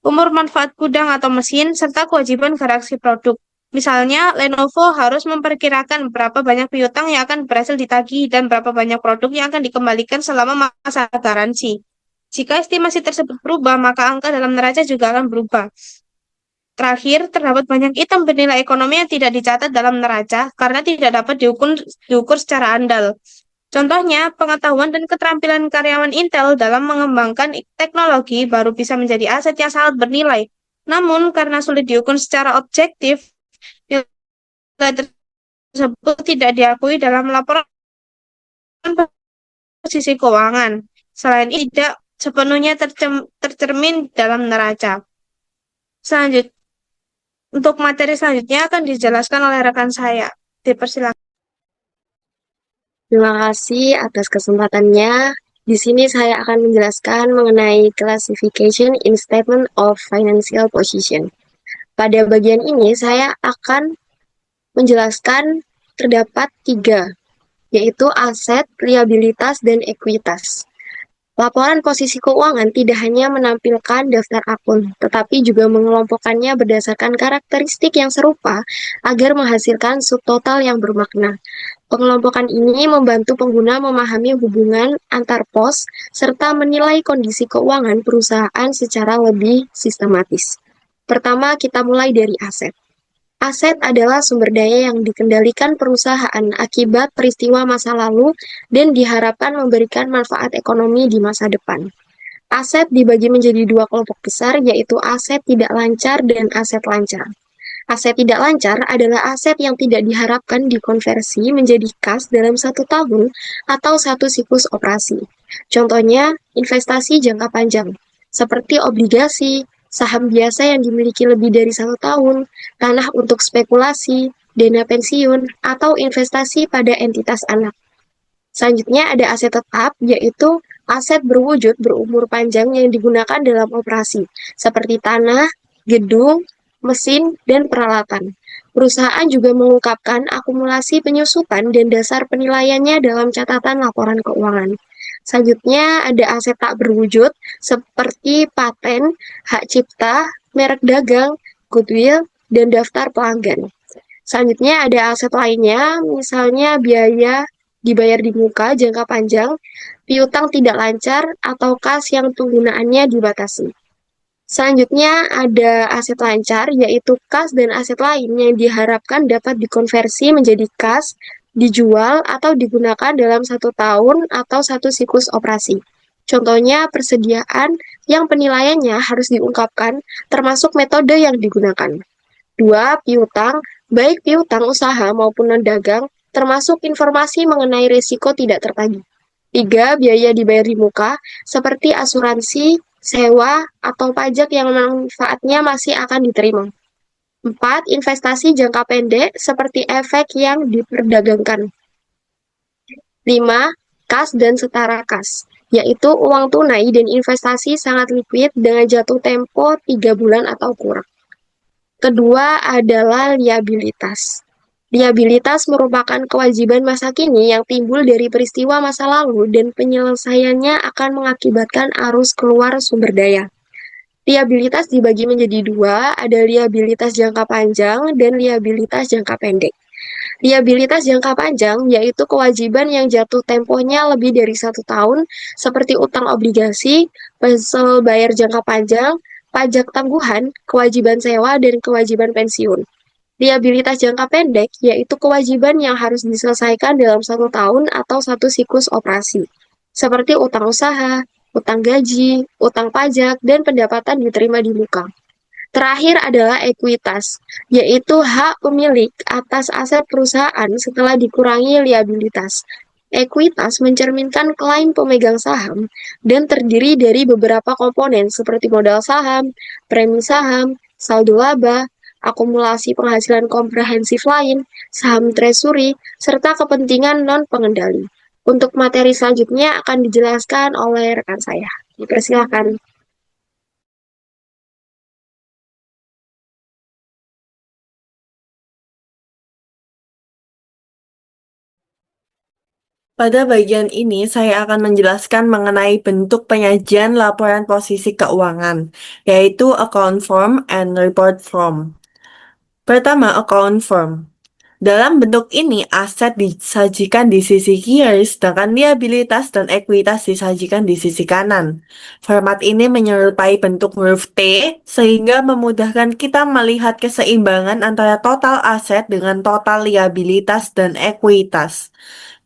umur manfaat gudang atau mesin, serta kewajiban garansi produk. Misalnya, Lenovo harus memperkirakan berapa banyak piutang yang akan berhasil ditagih dan berapa banyak produk yang akan dikembalikan selama masa garansi. Jika estimasi tersebut berubah, maka angka dalam neraca juga akan berubah. Terakhir, terdapat banyak item bernilai ekonomi yang tidak dicatat dalam neraca karena tidak dapat diukur secara andal. Contohnya, pengetahuan dan keterampilan karyawan Intel dalam mengembangkan teknologi baru bisa menjadi aset yang sangat bernilai. Namun, karena sulit diukur secara objektif, nilai tersebut tidak diakui dalam laporan posisi keuangan. Selain itu, tidak sepenuhnya tercermin dalam neraca. Selanjutnya, untuk materi selanjutnya akan dijelaskan oleh rekan saya. Dipersilakan. Terima kasih atas kesempatannya. Di sini saya akan menjelaskan mengenai classification in statement of financial position. Pada bagian ini saya akan menjelaskan terdapat 3, yaitu aset, liabilitas, dan ekuitas. Laporan posisi keuangan tidak hanya menampilkan daftar akun, tetapi juga mengelompokkannya berdasarkan karakteristik yang serupa agar menghasilkan subtotal yang bermakna. Pengelompokan ini membantu pengguna memahami hubungan antar pos serta menilai kondisi keuangan perusahaan secara lebih sistematis. Pertama, kita mulai dari aset. Aset adalah sumber daya yang dikendalikan perusahaan akibat peristiwa masa lalu dan diharapkan memberikan manfaat ekonomi di masa depan. Aset dibagi menjadi 2 kelompok besar, yaitu aset tidak lancar dan aset lancar. Aset tidak lancar adalah aset yang tidak diharapkan dikonversi menjadi kas dalam 1 tahun atau 1 siklus operasi. Contohnya, investasi jangka panjang, seperti obligasi, saham biasa yang dimiliki lebih dari 1 tahun, tanah untuk spekulasi, dana pensiun, atau investasi pada entitas anak. Selanjutnya ada aset tetap, yaitu aset berwujud berumur panjang yang digunakan dalam operasi, seperti tanah, gedung, mesin, dan peralatan. Perusahaan juga mengungkapkan akumulasi penyusutan dan dasar penilaiannya dalam catatan laporan keuangan. Selanjutnya ada aset tak berwujud seperti paten, hak cipta, merek dagang, goodwill, dan daftar pelanggan. Selanjutnya ada aset lainnya, misalnya biaya dibayar di muka jangka panjang, piutang tidak lancar, atau kas yang penggunaannya dibatasi. Selanjutnya ada aset lancar, yaitu kas dan aset lain yang diharapkan dapat dikonversi menjadi kas, dijual, atau digunakan dalam 1 tahun atau 1 siklus operasi. Contohnya persediaan yang penilaiannya harus diungkapkan, termasuk metode yang digunakan. 2. Piutang, baik piutang usaha maupun non-dagang, termasuk informasi mengenai risiko tidak tertagih. 3. Biaya dibayar di muka, seperti asuransi, sewa, atau pajak yang manfaatnya masih akan diterima. 4. Investasi jangka pendek, seperti efek yang diperdagangkan. 5. Kas dan setara kas, yaitu uang tunai dan investasi sangat liquid dengan jatuh tempo 3 bulan atau kurang. Kedua adalah liabilitas. Liabilitas merupakan kewajiban masa kini yang timbul dari peristiwa masa lalu dan penyelesaiannya akan mengakibatkan arus keluar sumber daya. Liabilitas dibagi menjadi 2, ada liabilitas jangka panjang dan liabilitas jangka pendek. Liabilitas jangka panjang yaitu kewajiban yang jatuh temponya lebih dari 1 tahun, seperti utang obligasi, pensel bayar jangka panjang, pajak tangguhan, kewajiban sewa, dan kewajiban pensiun. Liabilitas jangka pendek yaitu kewajiban yang harus diselesaikan dalam 1 tahun atau 1 siklus operasi, seperti utang usaha, utang gaji, utang pajak, dan pendapatan diterima di muka. Terakhir adalah ekuitas, yaitu hak pemilik atas aset perusahaan setelah dikurangi liabilitas. Ekuitas mencerminkan klaim pemegang saham dan terdiri dari beberapa komponen seperti modal saham, premi saham, saldo laba, akumulasi penghasilan komprehensif lain, saham treasury, serta kepentingan non-pengendali. Untuk materi selanjutnya akan dijelaskan oleh rekan saya. Dipersilakan. Pada bagian ini, saya akan menjelaskan mengenai bentuk penyajian laporan posisi keuangan, yaitu account form and report form. Pertama, account form. Dalam bentuk ini, aset disajikan di sisi kiri, sedangkan liabilitas dan ekuitas disajikan di sisi kanan. Format ini menyerupai bentuk huruf T, sehingga memudahkan kita melihat keseimbangan antara total aset dengan total liabilitas dan ekuitas.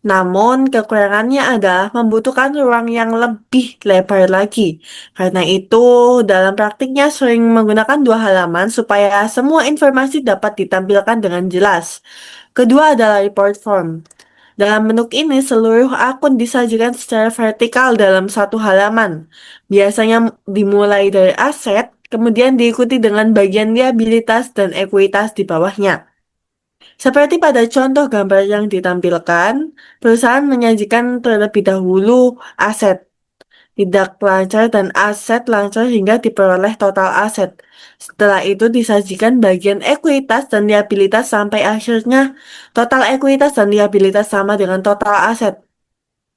Namun, kekurangannya adalah membutuhkan ruang yang lebih lebar lagi. Karena itu, dalam praktiknya sering menggunakan 2 halaman supaya semua informasi dapat ditampilkan dengan jelas. Kedua adalah report form. Dalam bentuk ini, seluruh akun disajikan secara vertikal dalam 1 halaman. Biasanya dimulai dari aset, kemudian diikuti dengan bagian liabilitas dan ekuitas di bawahnya. Seperti pada contoh gambar yang ditampilkan, perusahaan menyajikan terlebih dahulu aset, tidak lancar dan aset lancar hingga diperoleh total aset. Setelah itu disajikan bagian ekuitas dan liabilitas sampai akhirnya total ekuitas dan liabilitas sama dengan total aset.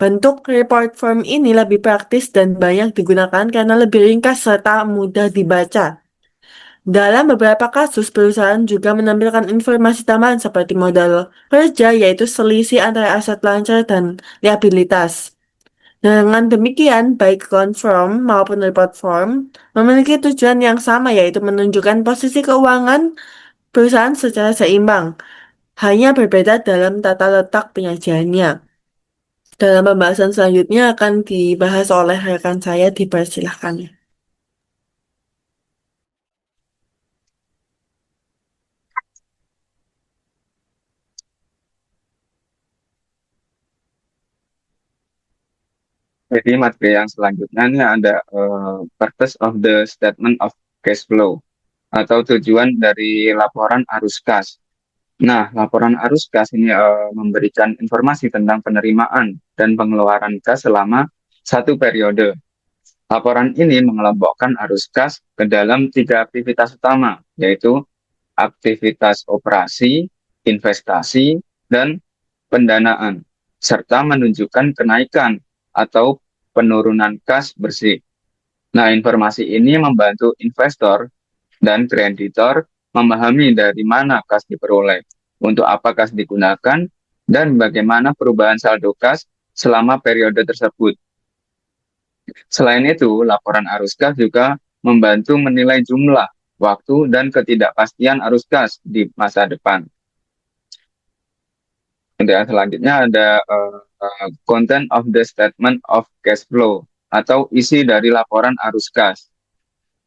Bentuk report form ini lebih praktis dan banyak digunakan karena lebih ringkas serta mudah dibaca. Dalam beberapa kasus, perusahaan juga menampilkan informasi tambahan seperti modal kerja, yaitu selisih antara aset lancar dan liabilitas. Dengan demikian, baik account form maupun report form memiliki tujuan yang sama, yaitu menunjukkan posisi keuangan perusahaan secara seimbang, hanya berbeda dalam tata letak penyajiannya. Dalam pembahasan selanjutnya akan dibahas oleh rekan saya, dipersilahkan. Jadi materi yang selanjutnya ini ada purpose of the statement of cash flow atau tujuan dari laporan arus kas. Nah, laporan arus kas ini memberikan informasi tentang penerimaan dan pengeluaran kas selama satu periode. Laporan ini mengelompokkan arus kas ke dalam 3 aktivitas utama, yaitu aktivitas operasi, investasi, dan pendanaan, serta menunjukkan kenaikan atau penurunan kas bersih. Nah, informasi ini membantu investor dan kreditor memahami dari mana kas diperoleh, untuk apa kas digunakan, dan bagaimana perubahan saldo kas selama periode tersebut. Selain itu, laporan arus kas juga membantu menilai jumlah, waktu, dan ketidakpastian arus kas di masa depan. Kemudian selanjutnya ada content of the statement of cash flow atau isi dari laporan arus kas.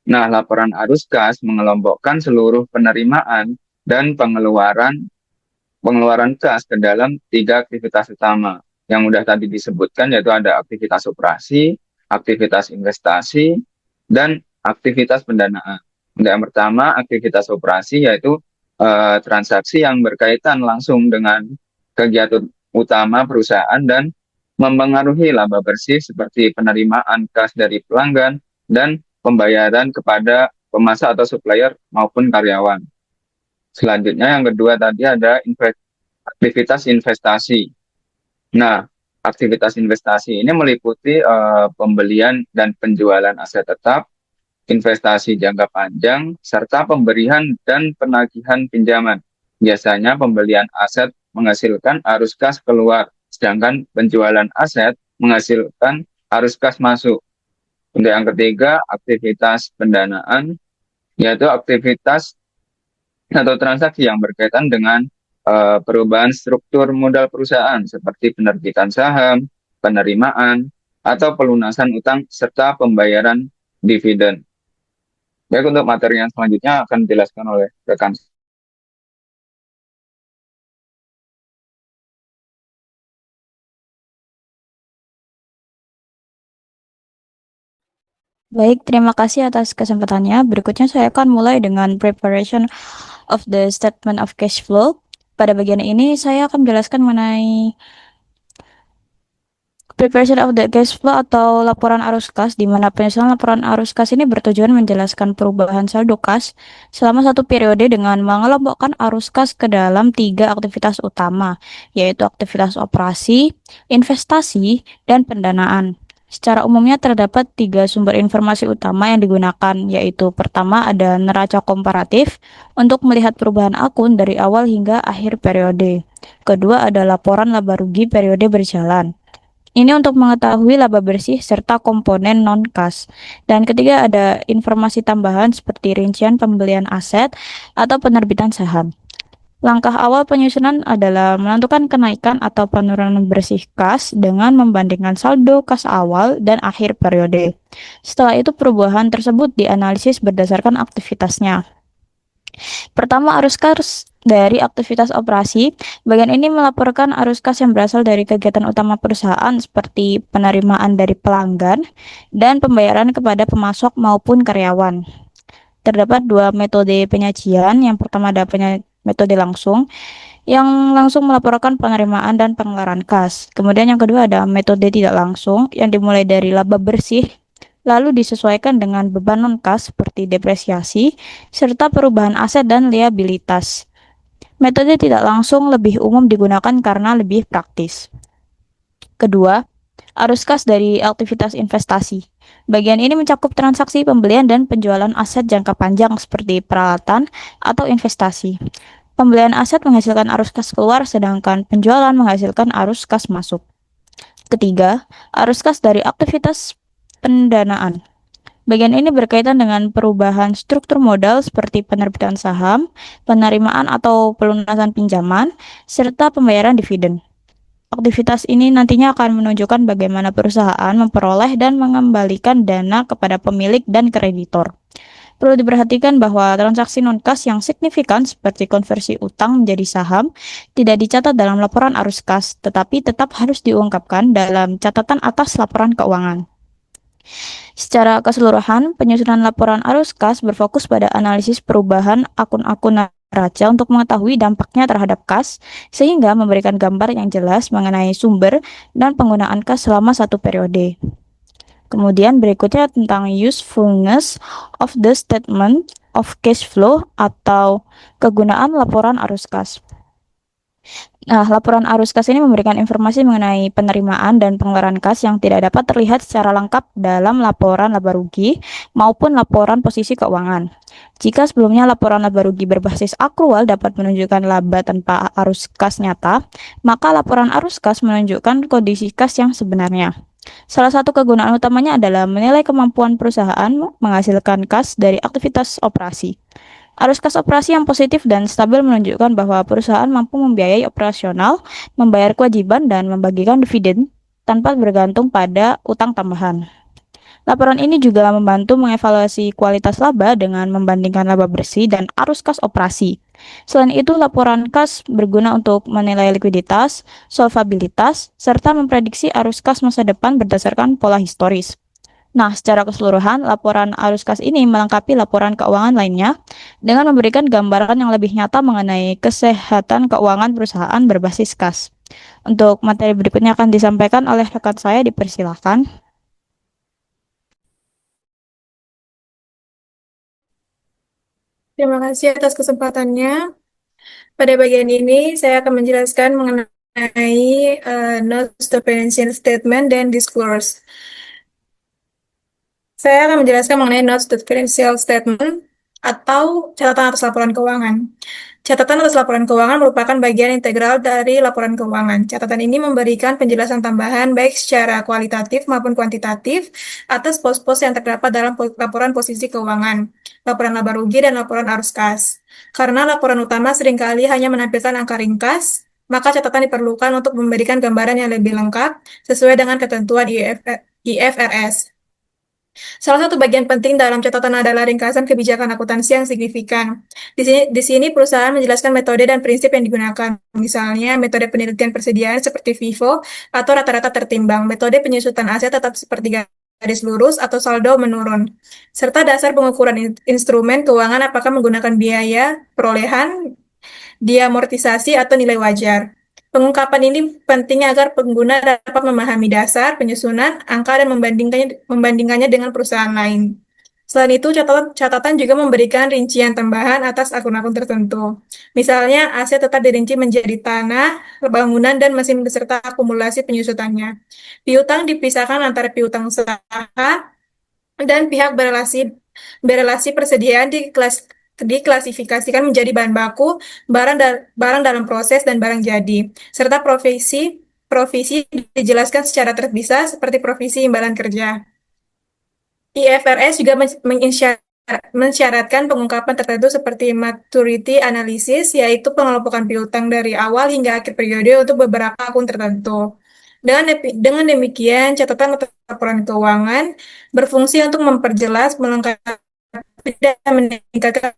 Nah, laporan arus kas mengelompokkan seluruh penerimaan dan pengeluaran kas ke dalam 3 aktivitas utama. Yang mudah tadi disebutkan, yaitu ada aktivitas operasi, aktivitas investasi, dan aktivitas pendanaan. Yang pertama, aktivitas operasi, yaitu transaksi yang berkaitan langsung dengan kegiatan utama perusahaan dan mempengaruhi laba bersih seperti penerimaan kas dari pelanggan dan pembayaran kepada pemasok atau supplier maupun karyawan. Selanjutnya yang kedua tadi ada aktivitas investasi. Nah, aktivitas investasi ini meliputi pembelian dan penjualan aset tetap, investasi jangka panjang, serta pemberian dan penagihan pinjaman. Biasanya pembelian aset menghasilkan arus kas keluar, sedangkan penjualan aset menghasilkan arus kas masuk. Untuk yang ketiga, aktivitas pendanaan, yaitu aktivitas atau transaksi yang berkaitan dengan perubahan struktur modal perusahaan seperti penerbitan saham, penerimaan, atau pelunasan utang, serta pembayaran dividen. Baik, untuk materi yang selanjutnya akan dijelaskan oleh rekan. Baik, terima kasih atas kesempatannya. Berikutnya saya akan mulai dengan preparation of the statement of cash flow. Pada bagian ini saya akan menjelaskan mengenai preparation of the cash flow atau laporan arus kas, di mana penyusunan laporan arus kas ini bertujuan menjelaskan perubahan saldo kas selama satu periode dengan mengelompokkan arus kas ke dalam 3 aktivitas utama, yaitu aktivitas operasi, investasi, dan pendanaan. Secara umumnya terdapat 3 sumber informasi utama yang digunakan, yaitu pertama ada neraca komparatif untuk melihat perubahan akun dari awal hingga akhir periode. Kedua ada laporan laba rugi periode berjalan. Ini untuk mengetahui laba bersih serta komponen non-kas. Dan ketiga ada informasi tambahan seperti rincian pembelian aset atau penerbitan saham. Langkah awal penyusunan adalah menentukan kenaikan atau penurunan bersih kas dengan membandingkan saldo kas awal dan akhir periode. Setelah itu perubahan tersebut dianalisis berdasarkan aktivitasnya. Pertama, arus kas dari aktivitas operasi. Bagian ini melaporkan arus kas yang berasal dari kegiatan utama perusahaan seperti penerimaan dari pelanggan dan pembayaran kepada pemasok maupun karyawan. Terdapat 2 metode penyajian. Yang pertama ada metode langsung, yang langsung melaporkan penerimaan dan pengeluaran kas. Kemudian yang kedua ada metode tidak langsung, yang dimulai dari laba bersih lalu disesuaikan dengan beban non-kas seperti depresiasi, serta perubahan aset dan liabilitas. Metode tidak langsung lebih umum digunakan karena lebih praktis. Kedua, arus kas dari aktivitas investasi. Bagian ini mencakup transaksi pembelian dan penjualan aset jangka panjang seperti peralatan atau investasi. Pembelian aset menghasilkan arus kas keluar, sedangkan penjualan menghasilkan arus kas masuk. Ketiga, arus kas dari aktivitas pendanaan. Bagian ini berkaitan dengan perubahan struktur modal seperti penerbitan saham, penerimaan atau pelunasan pinjaman, serta pembayaran dividen. Aktivitas ini nantinya akan menunjukkan bagaimana perusahaan memperoleh dan mengembalikan dana kepada pemilik dan kreditor. Perlu diperhatikan bahwa transaksi non-kas yang signifikan seperti konversi utang menjadi saham tidak dicatat dalam laporan arus kas, tetapi tetap harus diungkapkan dalam catatan atas laporan keuangan. Secara keseluruhan, penyusunan laporan arus kas berfokus pada analisis perubahan akun-akun neraca untuk mengetahui dampaknya terhadap kas, sehingga memberikan gambar yang jelas mengenai sumber dan penggunaan kas selama satu periode. Kemudian berikutnya tentang usefulness of the statement of cash flow atau kegunaan laporan arus kas. Nah, laporan arus kas ini memberikan informasi mengenai penerimaan dan pengeluaran kas yang tidak dapat terlihat secara lengkap dalam laporan laba rugi maupun laporan posisi keuangan. Jika sebelumnya laporan laba rugi berbasis akrual dapat menunjukkan laba tanpa arus kas nyata, maka laporan arus kas menunjukkan kondisi kas yang sebenarnya. Salah satu kegunaan utamanya adalah menilai kemampuan perusahaan menghasilkan kas dari aktivitas operasi. Arus kas operasi yang positif dan stabil menunjukkan bahwa perusahaan mampu membiayai operasional, membayar kewajiban, dan membagikan dividen tanpa bergantung pada utang tambahan. Laporan ini juga membantu mengevaluasi kualitas laba dengan membandingkan laba bersih dan arus kas operasi. Selain itu, laporan kas berguna untuk menilai likuiditas, solvabilitas, serta memprediksi arus kas masa depan berdasarkan pola historis. Nah, secara keseluruhan, laporan arus kas ini melengkapi laporan keuangan lainnya dengan memberikan gambaran yang lebih nyata mengenai kesehatan keuangan perusahaan berbasis kas. Untuk materi berikutnya akan disampaikan oleh rekan saya, dipersilakan. Terima kasih atas kesempatannya. Pada bagian ini, saya akan menjelaskan mengenai notes to financial statement dan disclosure. Saya akan menjelaskan mengenai notes to financial statement atau catatan atas laporan keuangan. Catatan atas laporan keuangan merupakan bagian integral dari laporan keuangan. Catatan ini memberikan penjelasan tambahan baik secara kualitatif maupun kuantitatif atas pos-pos yang terdapat dalam laporan posisi keuangan, laporan laba rugi, dan laporan arus kas. Karena laporan utama seringkali hanya menampilkan angka ringkas, maka catatan diperlukan untuk memberikan gambaran yang lebih lengkap sesuai dengan ketentuan IFRS. Salah satu bagian penting dalam catatan adalah ringkasan kebijakan akuntansi yang signifikan. Di sini perusahaan menjelaskan metode dan prinsip yang digunakan. Misalnya, metode penelitian persediaan seperti FIFO atau rata-rata tertimbang. Metode penyusutan aset tetap seperti garis lurus atau saldo menurun, serta dasar pengukuran instrumen keuangan apakah menggunakan biaya perolehan, diamortisasi, atau nilai wajar. Pengungkapan ini penting agar pengguna dapat memahami dasar, penyusunan, angka, dan membandingkannya dengan perusahaan lain. Selain itu, catatan juga memberikan rincian tambahan atas akun-akun tertentu. Misalnya, aset tetap dirinci menjadi tanah, bangunan, dan mesin beserta akumulasi penyusutannya. Piutang dipisahkan antara piutang usaha dan pihak berelasi persediaan diklasifikasikan menjadi bahan baku, barang dalam proses, dan barang jadi, serta provisi dijelaskan secara terpisah seperti provisi imbalan kerja. IFRS juga mensyaratkan pengungkapan tertentu seperti maturity analysis, yaitu pengelompokan piutang dari awal hingga akhir periode untuk beberapa akun tertentu. Dengan demikian, catatan atau laporan keuangan berfungsi untuk memperjelas, melengkapi, dan meningkatkan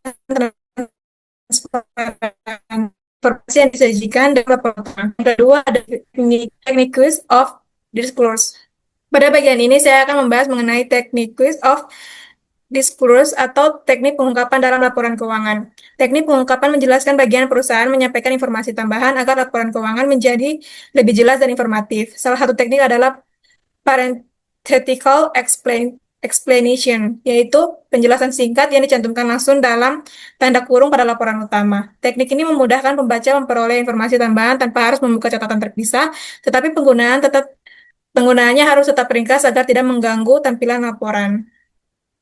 transparansi informasi yang disajikan dalam laporan. Yang kedua ada techniques of disclosure. Pada bagian ini saya akan membahas mengenai techniques of disclosure atau teknik pengungkapan dalam laporan keuangan. Teknik pengungkapan menjelaskan bagian perusahaan menyampaikan informasi tambahan agar laporan keuangan menjadi lebih jelas dan informatif. Salah satu teknik adalah parenthetical explanation, yaitu penjelasan singkat yang dicantumkan langsung dalam tanda kurung pada laporan utama. Teknik ini memudahkan pembaca memperoleh informasi tambahan tanpa harus membuka catatan terpisah, tetapi penggunaannya harus tetap ringkas agar tidak mengganggu tampilan laporan.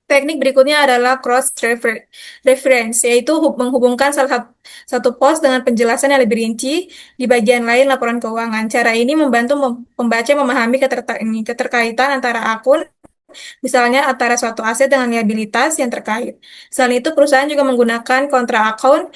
Teknik berikutnya adalah cross-reference, yaitu menghubungkan salah satu pos dengan penjelasan yang lebih rinci di bagian lain laporan keuangan. Cara ini membantu pembaca memahami keterkaitan antara akun, misalnya antara suatu aset dengan liabilitas yang terkait. Selain itu, perusahaan juga menggunakan kontra akun,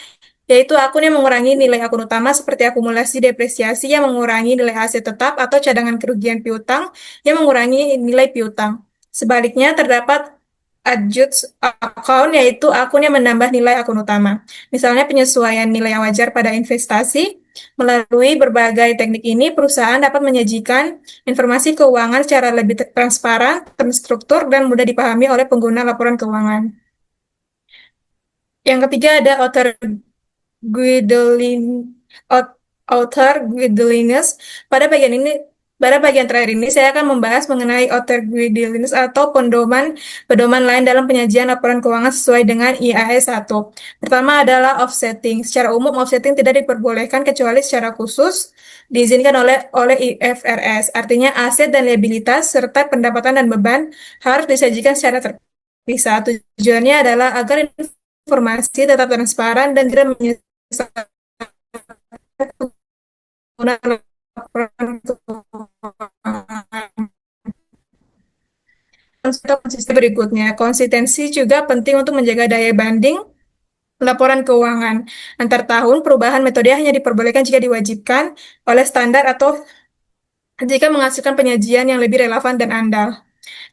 yaitu akun yang mengurangi nilai akun utama seperti akumulasi depresiasi yang mengurangi nilai aset tetap atau cadangan kerugian piutang yang mengurangi nilai piutang. Sebaliknya, terdapat adjust account, yaitu akun yang menambah nilai akun utama. Misalnya penyesuaian nilai wajar pada investasi. Melalui berbagai teknik ini, perusahaan dapat menyajikan informasi keuangan secara lebih transparan, terstruktur, dan mudah dipahami oleh pengguna laporan keuangan. Yang ketiga ada outer guidelines. Pada bagian terakhir ini, saya akan membahas mengenai outer guidelines atau pedoman lain dalam penyajian laporan keuangan sesuai dengan IAS 1. Pertama adalah offsetting. Secara umum, offsetting tidak diperbolehkan kecuali secara khusus diizinkan oleh IFRS. Artinya, aset dan liabilitas serta pendapatan dan beban harus disajikan secara terpisah. Tujuannya adalah agar informasi tetap transparan dan tidak menyesatkan pengguna laporan keuangan. Konsistensi berikutnya, konsistensi juga penting untuk menjaga daya banding laporan keuangan. Antar tahun, perubahan metode hanya diperbolehkan jika diwajibkan oleh standar atau jika menghasilkan penyajian yang lebih relevan dan andal.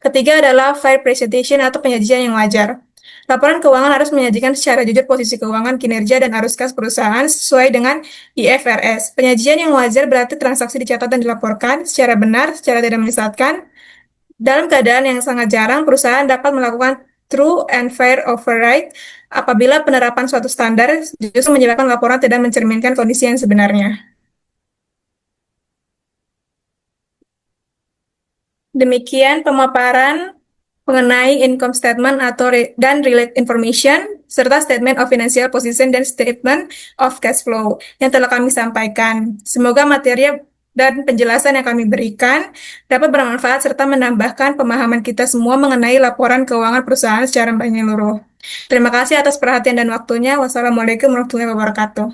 Ketiga adalah fair presentation atau penyajian yang wajar. Laporan keuangan harus menyajikan secara jujur posisi keuangan, kinerja, dan arus kas perusahaan sesuai dengan IFRS. Penyajian yang wajar berarti transaksi dicatat dan dilaporkan secara benar, secara tidak menyesatkan. Dalam keadaan yang sangat jarang, perusahaan dapat melakukan true and fair override apabila penerapan suatu standar justru menyebabkan laporan tidak mencerminkan kondisi yang sebenarnya. Demikian pemaparan mengenai income statement dan relate information, serta statement of financial position dan statement of cash flow yang telah kami sampaikan. Semoga materi dan penjelasan yang kami berikan dapat bermanfaat serta menambahkan pemahaman kita semua mengenai laporan keuangan perusahaan secara menyeluruh. Terima kasih atas perhatian dan waktunya. Wassalamualaikum warahmatullahi wabarakatuh.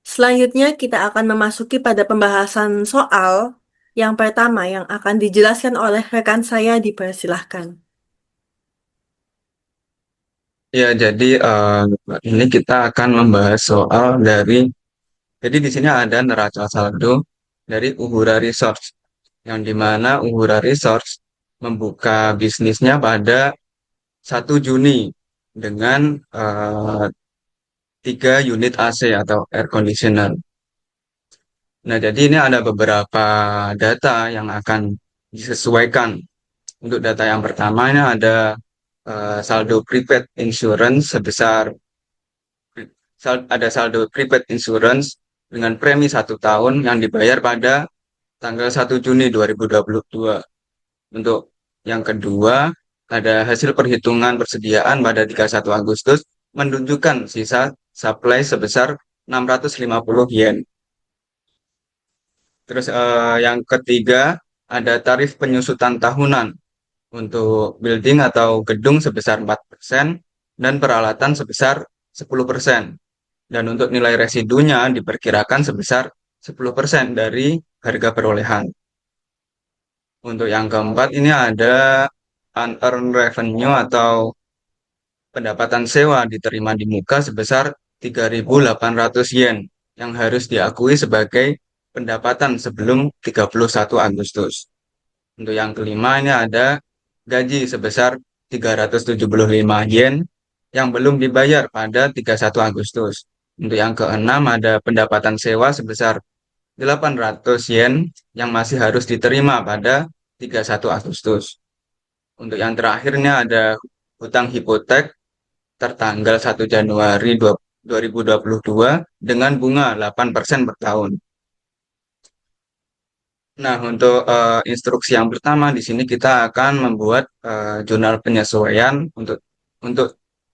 Selanjutnya kita akan memasuki pada pembahasan soal yang pertama yang akan dijelaskan oleh rekan saya, dipersilahkan. Ya, jadi ini kita akan membahas soal jadi di sini ada neraca saldo dari Uhura Resource, yang dimana Uhura Resource membuka bisnisnya pada 1 Juni dengan 3 unit AC atau air conditioner. Nah, jadi ini ada beberapa data yang akan disesuaikan. Untuk data yang pertama ini ada saldo prepaid insurance ada saldo prepaid insurance dengan premi 1 tahun yang dibayar pada tanggal 1 Juni 2022. Untuk yang kedua, ada hasil perhitungan persediaan pada 31 Agustus menunjukkan sisa supply sebesar 650 yen. Terus yang ketiga, ada tarif penyusutan tahunan untuk building atau gedung sebesar 4% dan peralatan sebesar 10%. Dan untuk nilai residunya diperkirakan sebesar 10% dari harga perolehan. Untuk yang keempat ini ada unearned revenue atau pendapatan sewa diterima di muka sebesar 3.800 yen yang harus diakui sebagai pendapatan sebelum 31 Agustus. Untuk yang kelima ini ada gaji sebesar 375 yen yang belum dibayar pada 31 Agustus. Untuk yang keenam ada pendapatan sewa sebesar 800 yen yang masih harus diterima pada 31 Agustus. Untuk yang terakhirnya ada hutang hipotek tertanggal 1 Januari 2022 dengan bunga 8% per tahun. Nah, untuk instruksi yang pertama di sini kita akan membuat jurnal penyesuaian untuk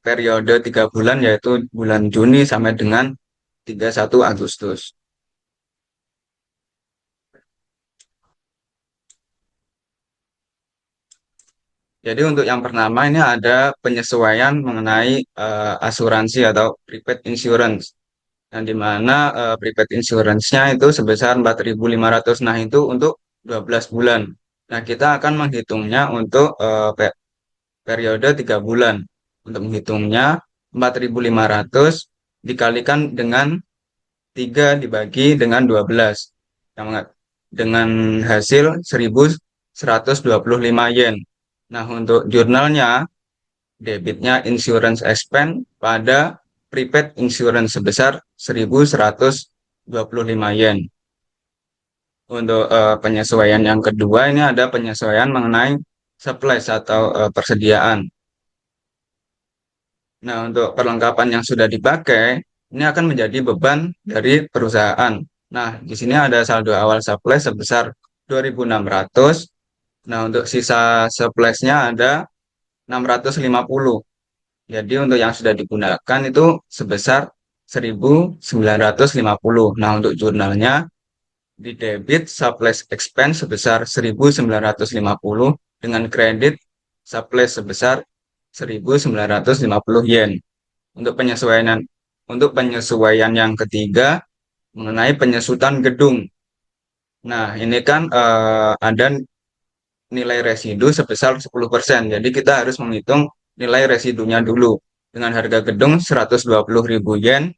periode 3 bulan yaitu bulan Juni sampai dengan 31 Agustus. Jadi untuk yang pertama ini ada penyesuaian mengenai asuransi atau prepaid insurance. Yang di mana prepaid insurance-nya itu sebesar 4.500. Nah, itu untuk 12 bulan. Nah, kita akan menghitungnya untuk periode 3 bulan. Untuk menghitungnya 4.500 dikalikan dengan 3 dibagi dengan 12. Dengan hasil 1.125 yen. Nah, untuk jurnalnya, debitnya insurance expense pada prepaid insurance sebesar 1.125 yen. Untuk penyesuaian yang kedua ini ada penyesuaian mengenai supply atau persediaan. Nah, untuk perlengkapan yang sudah dipakai, ini akan menjadi beban dari perusahaan. Nah, di sini ada saldo awal supply sebesar 2.600. Nah, untuk sisa supply-nya ada 650. Jadi untuk yang sudah digunakan itu sebesar 1.950. Nah, untuk jurnalnya di debit supply expense sebesar 1.950 dengan kredit supply sebesar 1.950 yen. Untuk penyesuaian yang ketiga mengenai penyusutan gedung. Nah, ini kan ada nilai residu sebesar 10%. Jadi kita harus menghitung nilai residunya dulu. Dengan harga gedung 120.000 yen,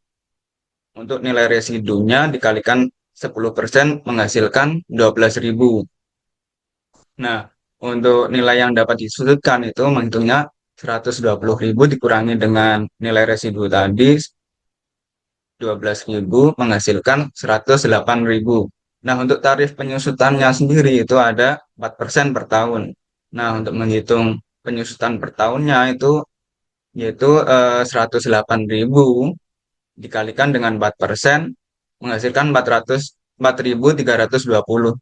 untuk nilai residunya dikalikan 10% menghasilkan 12.000. Nah, untuk nilai yang dapat disudutkan itu menghitungnya 120.000 dikurangi dengan nilai residu tadi 12.000 menghasilkan 108.000. Nah, untuk tarif penyusutannya sendiri itu ada 4% per tahun. Nah, untuk menghitung penyusutan per tahunnya itu yaitu 108.000 dikalikan dengan 4% menghasilkan 4.320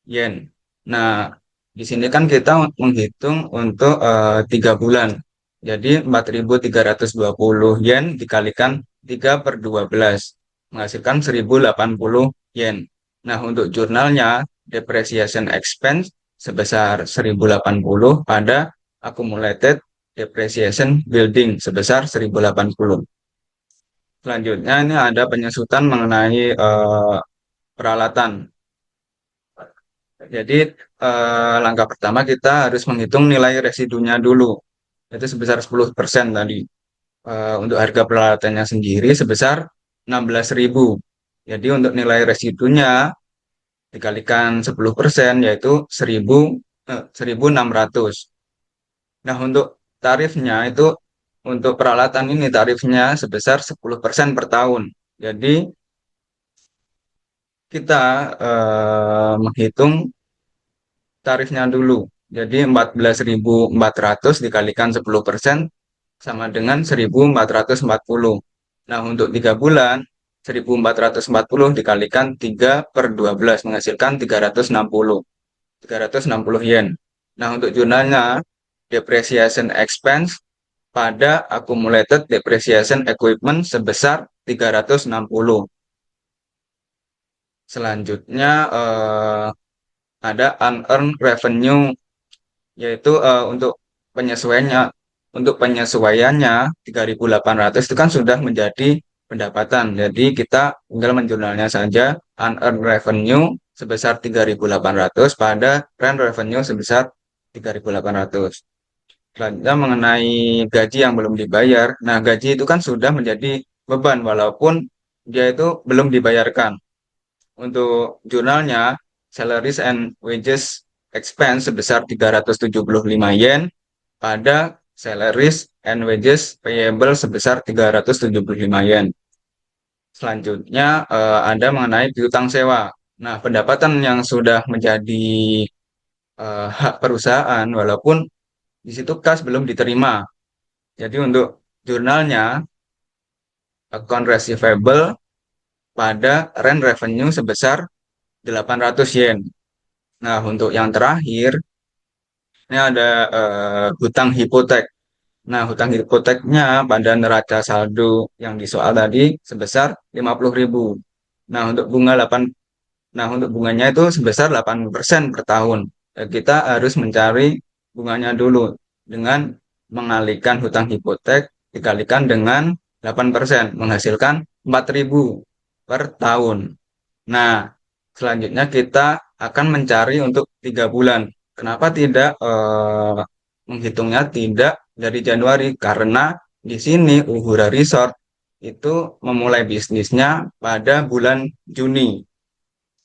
yen. Nah, di sini kan kita menghitung untuk 3 bulan. Jadi 4.320 yen dikalikan 3/12 menghasilkan 1.080 yen. Nah, untuk jurnalnya depreciation expense sebesar 1.080 pada accumulated depreciation building sebesar 1.080. Selanjutnya ini ada penyesutan mengenai peralatan. Jadi langkah pertama kita harus menghitung nilai residunya dulu. Itu sebesar 10% tadi. Untuk harga peralatannya sendiri sebesar 16.000. Jadi untuk nilai residunya dikalikan 10% yaitu 1.600. Nah, untuk tarifnya itu untuk peralatan ini tarifnya sebesar 10% per tahun. Jadi kita menghitung tarifnya dulu. Jadi 14.400 dikalikan 10% sama dengan 1.440. Nah, untuk 3 bulan, 1.440 dikalikan 3/12 menghasilkan 360 yen. Nah, untuk jurnalnya, depreciation expense pada accumulated depreciation equipment sebesar 360. Selanjutnya ada unearned revenue, yaitu untuk penyesuaiannya 3.800 itu kan sudah menjadi pendapatan. Jadi kita tinggal menjurnalnya saja unearned revenue sebesar 3.800 pada rent revenue sebesar 3.800. Selanjutnya mengenai gaji yang belum dibayar. Nah, gaji itu kan sudah menjadi beban walaupun dia itu belum dibayarkan. Untuk jurnalnya, salaries and wages expense sebesar 375 yen pada salaries and wages payable sebesar 375 yen. Selanjutnya ada mengenai piutang sewa. Nah, pendapatan yang sudah menjadi hak perusahaan walaupun di situ kas belum diterima. Jadi untuk jurnalnya account receivable pada rent revenue sebesar 800 yen. Nah, untuk yang terakhir, ini ada hutang hipotek. Nah, hutang hipoteknya pada neraca saldo yang di soal tadi sebesar 50.000. Nah, untuk bunga 8, nah untuk bunganya itu sebesar 8% per tahun. Kita harus mencari bunganya dulu dengan mengalihkan hutang hipotek dikalikan dengan 8% menghasilkan 4.000 per tahun. Nah, selanjutnya kita akan mencari untuk 3 bulan. Kenapa tidak menghitungnya tidak dari Januari? Karena di sini Uhura Resort itu memulai bisnisnya pada bulan Juni.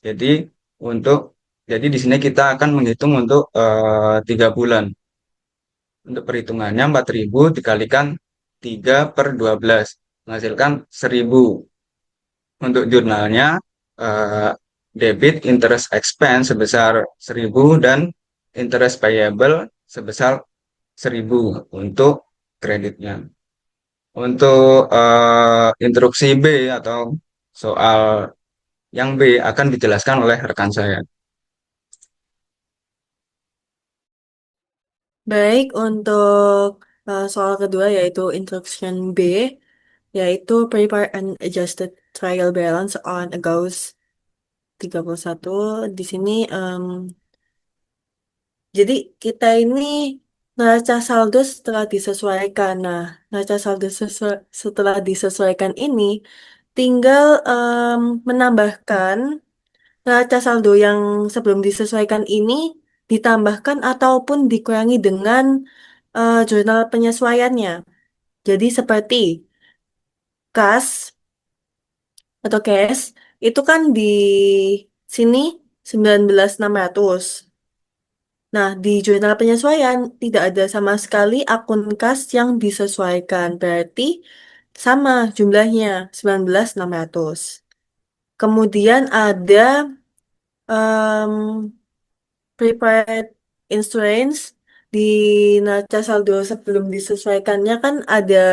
Jadi untuk jadi di sini kita akan menghitung untuk 3 bulan. Untuk perhitungannya 4.000 dikalikan 3/12 menghasilkan 1.000. Untuk jurnalnya eh, debit interest expense sebesar 1.000 dan interest payable sebesar 1.000 untuk kreditnya. Untuk instruksi B atau soal yang B akan dijelaskan oleh rekan saya. Baik, untuk soal kedua yaitu instruction B, yaitu prepare an adjusted trial balance on August 31. Di sini, jadi kita ini neraca saldo setelah disesuaikan. Nah, neraca saldo setelah disesuaikan ini tinggal menambahkan neraca saldo yang sebelum disesuaikan ini ditambahkan ataupun dikurangi dengan jurnal penyesuaiannya. Jadi seperti kas atau cash itu kan di sini 19.600. Nah, di jurnal penyesuaian tidak ada sama sekali akun kas yang disesuaikan. Berarti sama jumlahnya 19.600. Kemudian ada em, prepared insurance di neraca saldo sebelum disesuaikannya kan ada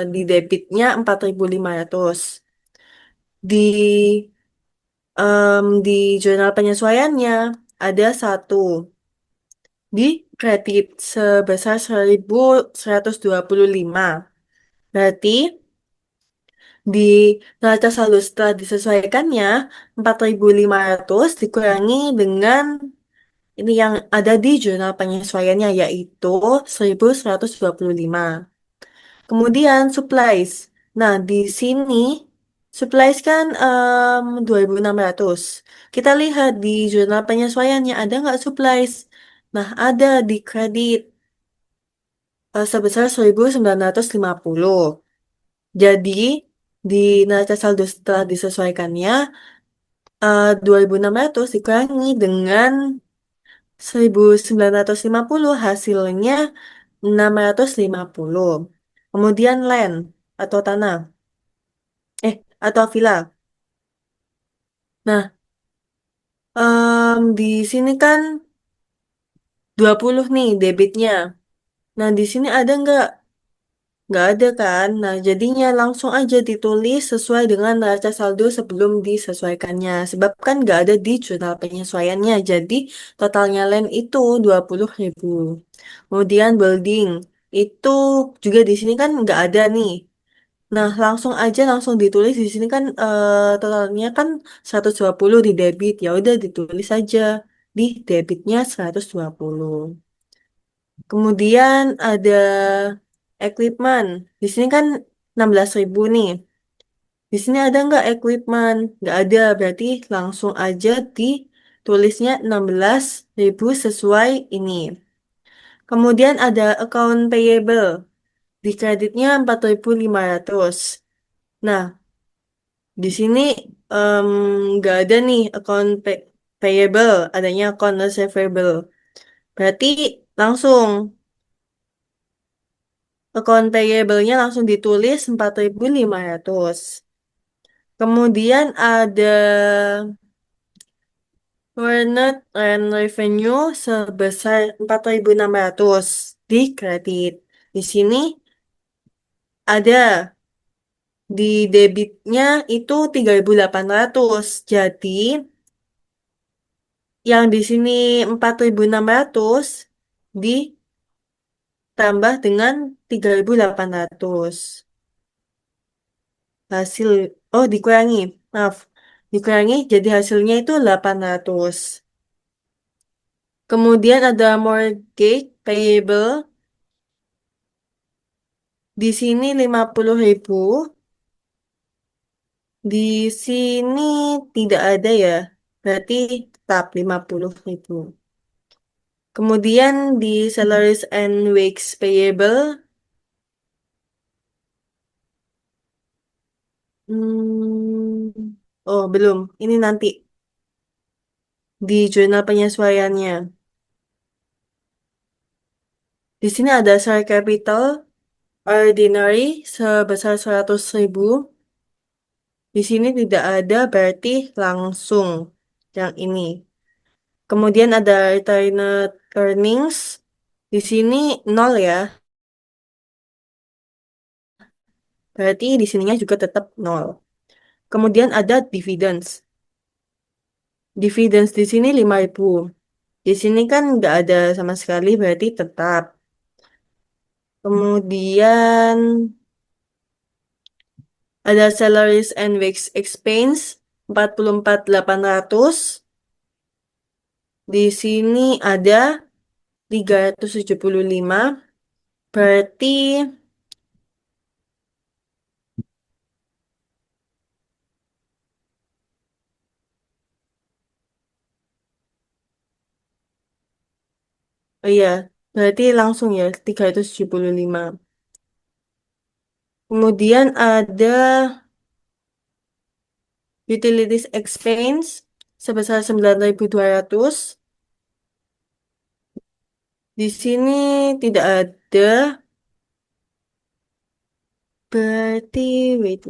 di debitnya 4.500. Di jurnal penyesuaiannya ada satu di kredit sebesar 1.125. Berarti di neraca saldo setelah disesuaikannya 4.500 dikurangi dengan ini yang ada di jurnal penyesuaiannya yaitu 1.125. Kemudian supplies. Nah, di sini supplies kan 2.600. Kita lihat di jurnal penyesuaiannya ada nggak supplies? Nah, ada di kredit sebesar 1.950. Jadi, di neraca saldo setelah disesuaikannya 2.600 dikurangi dengan 1.950 hasilnya 650. Kemudian land atau tanah. Atau villa. Nah, di sini kan 20 nih debitnya. Nah, di sini ada nggak? Nggak ada kan? Nah, jadinya langsung aja ditulis sesuai dengan neraca saldo sebelum disesuaikannya. Sebab kan nggak ada di jurnal penyesuaiannya. Jadi totalnya land itu 20.000. Kemudian building itu juga di sini kan nggak ada nih. Nah, langsung aja langsung ditulis di sini kan totalnya kan 120 di debit. Ya udah ditulis aja di debitnya 120. Kemudian ada equipment. Di sini kan 16.000 nih. Di sini ada nggak equipment? Nggak ada, berarti langsung aja ditulisnya 16.000 sesuai ini. Kemudian ada account payable. Di kreditnya 4.500. Nah, di sini em, nggak ada nih account payable, adanya account receivable. Berarti langsung account payable-nya langsung ditulis 4.500. Kemudian ada earned and revenue sebesar 4.600 di kredit. Di sini ada di debitnya itu 3.800. Jadi yang di sini 4.600 ditambah dengan 3.800. Hasil, oh dikurangi, maaf. Dikurangi jadi hasilnya itu 800. Kemudian ada mortgage payable. Di sini 50.000. Di sini tidak ada ya. Berarti tetap 50.000. Kemudian di salaries and wages payable. Oh, belum. Ini nanti di jurnal penyesuaiannya. Di sini ada share capital ordinary sebesar 100.000. Di sini tidak ada, berarti langsung yang ini. Kemudian ada retained earnings. Di sini nol ya. Berarti di sininya juga tetap nol. Kemudian ada dividends. Dividends di sini 5.000. Di sini kan nggak ada sama sekali, berarti tetap. Kemudian ada salaries and wage expense 44.800. Di sini ada 375. Berarti oh iya, berarti langsung ya 375. Kemudian ada utilities expense sebesar 9.200. Di sini tidak ada. Berarti wait.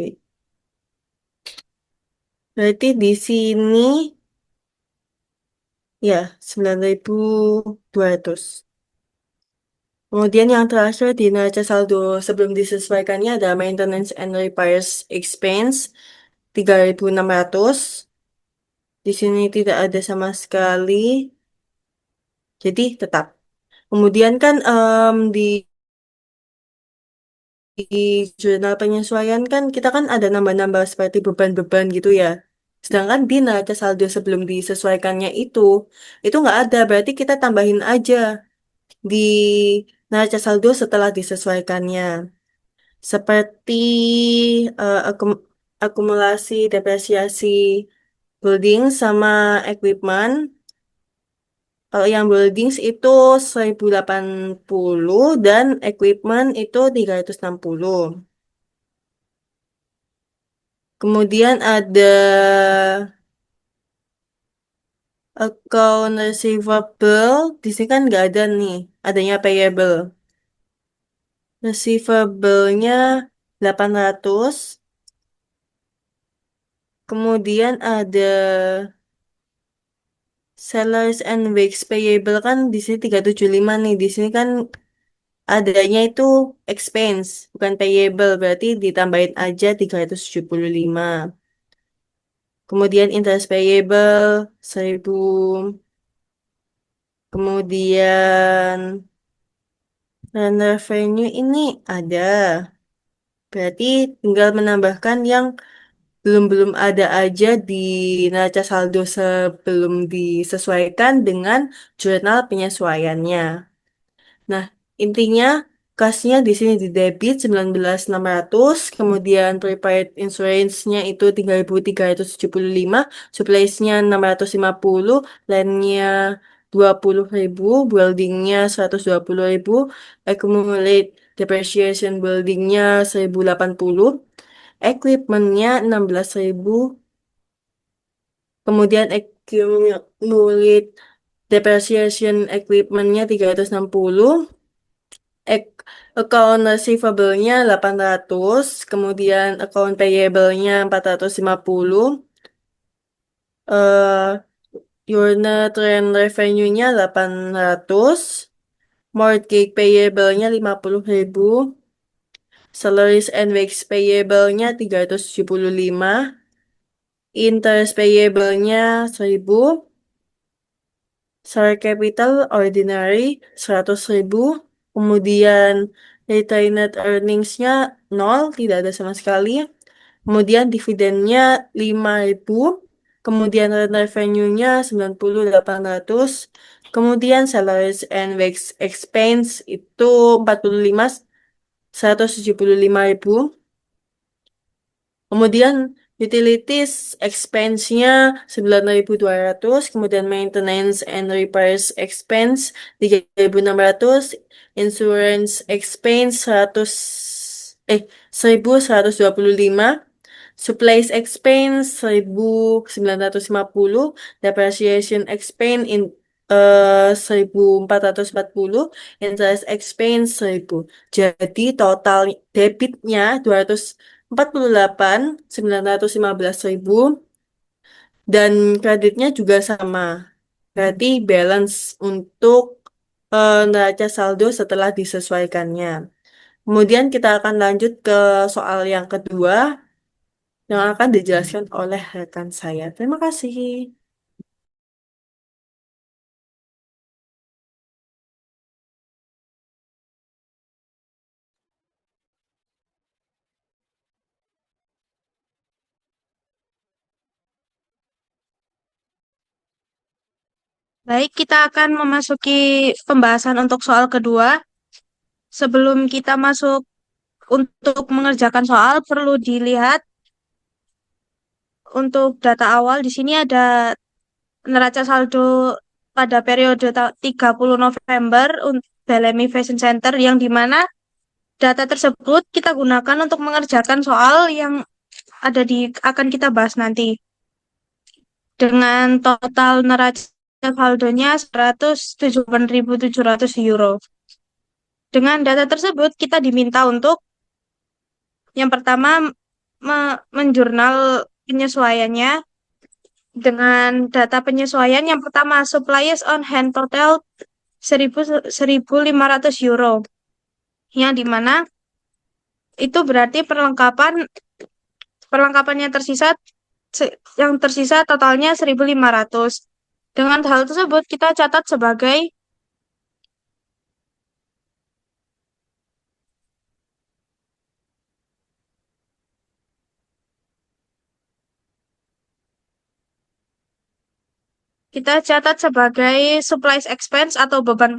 Berarti di sini ya 9.200. Kemudian yang terakhir di neraca saldo sebelum disesuaikannya ada maintenance and repairs expense 3.600. Di sini tidak ada sama sekali. Jadi tetap. Kemudian kan di jurnal penyesuaian kan kita kan ada nambah-nambah seperti beban-beban gitu ya. Sedangkan di neraca saldo sebelum disesuaikannya itu nggak ada. Berarti kita tambahin aja di neraca saldo setelah disesuaikannya. Seperti akumulasi depresiasi building sama equipment. Kalau yang buildings itu 1.080 dan equipment itu 360. Kemudian ada account receivable. Di sini kan nggak ada nih. Adanya payable. Receivable-nya 800. Kemudian ada Salaries and wages payable kan di sini 375 nih. Di sini kan adanya itu expense, bukan payable. Berarti ditambahin aja 375. Kemudian interest payable 1000. Kemudian revenue ini ada. Berarti tinggal menambahkan yang belum ada aja di neraca saldo sebelum disesuaikan dengan jurnal penyesuaiannya. Nah, intinya kasnya di sini di debit 19.600, kemudian prepaid insurance-nya itu 3.375, supplies-nya 650, land-nya 20.000, building-nya 120.000, accumulate depreciation building-nya 1.080, equipment-nya 16.000, kemudian accumulate depreciation equipment-nya 360, Ac- account receivable-nya 800, kemudian account payable-nya 450, eh unit rent revenue-nya 800, mortgage payable-nya 50.000, salaries and wage payable-nya 375, interest payable-nya 1.000, share capital ordinary 100.000, kemudian retained earnings-nya 0, tidak ada sama sekali. Kemudian dividennya 5.000, kemudian rent revenue-nya 98.800, kemudian salaries and wage expense itu 175.000. Kemudian utilities expense-nya 9.200, kemudian maintenance and repairs expense 3.600, insurance expense 1.125, supplies expense 1.950, depreciation expense 1.440, interest expense 1.000. Jadi total debitnya 248.915.000 dan kreditnya juga sama. Berarti balance untuk neraca saldo setelah disesuaikannya. Kemudian kita akan lanjut ke soal yang kedua yang akan dijelaskan oleh rekan saya. Terima kasih. Baik, kita akan memasuki pembahasan untuk soal kedua. Sebelum kita masuk untuk mengerjakan soal, perlu dilihat untuk data awal. Di sini ada neraca saldo pada periode 30 November untuk Bellamy Fashion Center yang dimana data tersebut kita gunakan untuk mengerjakan soal yang akan kita bahas nanti. Dengan total neraca saldonya 178.700 euro. Dengan data tersebut kita diminta untuk yang pertama menjurnal penyesuaiannya dengan data penyesuaian yang pertama supplies on hand total 1.500 euro yang dimana itu berarti perlengkapannya yang tersisa totalnya 1.500. Dengan hal tersebut kita catat sebagai supplies expense atau beban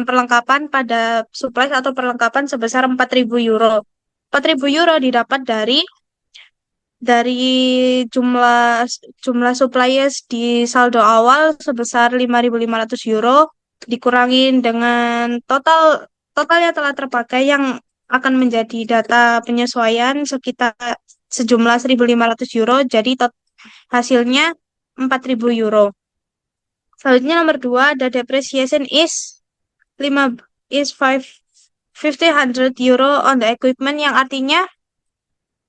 perlengkapan pada supplies atau perlengkapan sebesar 4.000 euro. 4.000 euro didapat dari jumlah supplies di saldo awal sebesar 5.500 euro dikurangin dengan total yang telah terpakai yang akan menjadi data penyesuaian sekitar sejumlah 1.500 euro, jadi hasilnya 4.000 euro. Selanjutnya nomor 2 ada depreciation is 500 euro on the equipment yang artinya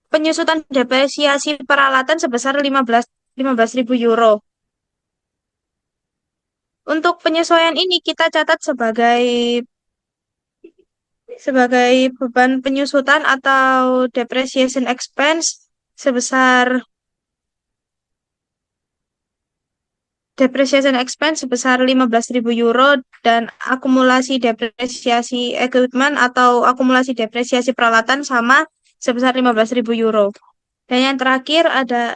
penyusutan depresiasi peralatan sebesar 15.000 euro. Untuk penyesuaian ini kita catat sebagai beban penyusutan atau depreciation expense sebesar sebesar 15.000 euro dan akumulasi depresiasi equipment atau akumulasi depresiasi peralatan sama sebesar 15.000 euro. Dan yang terakhir ada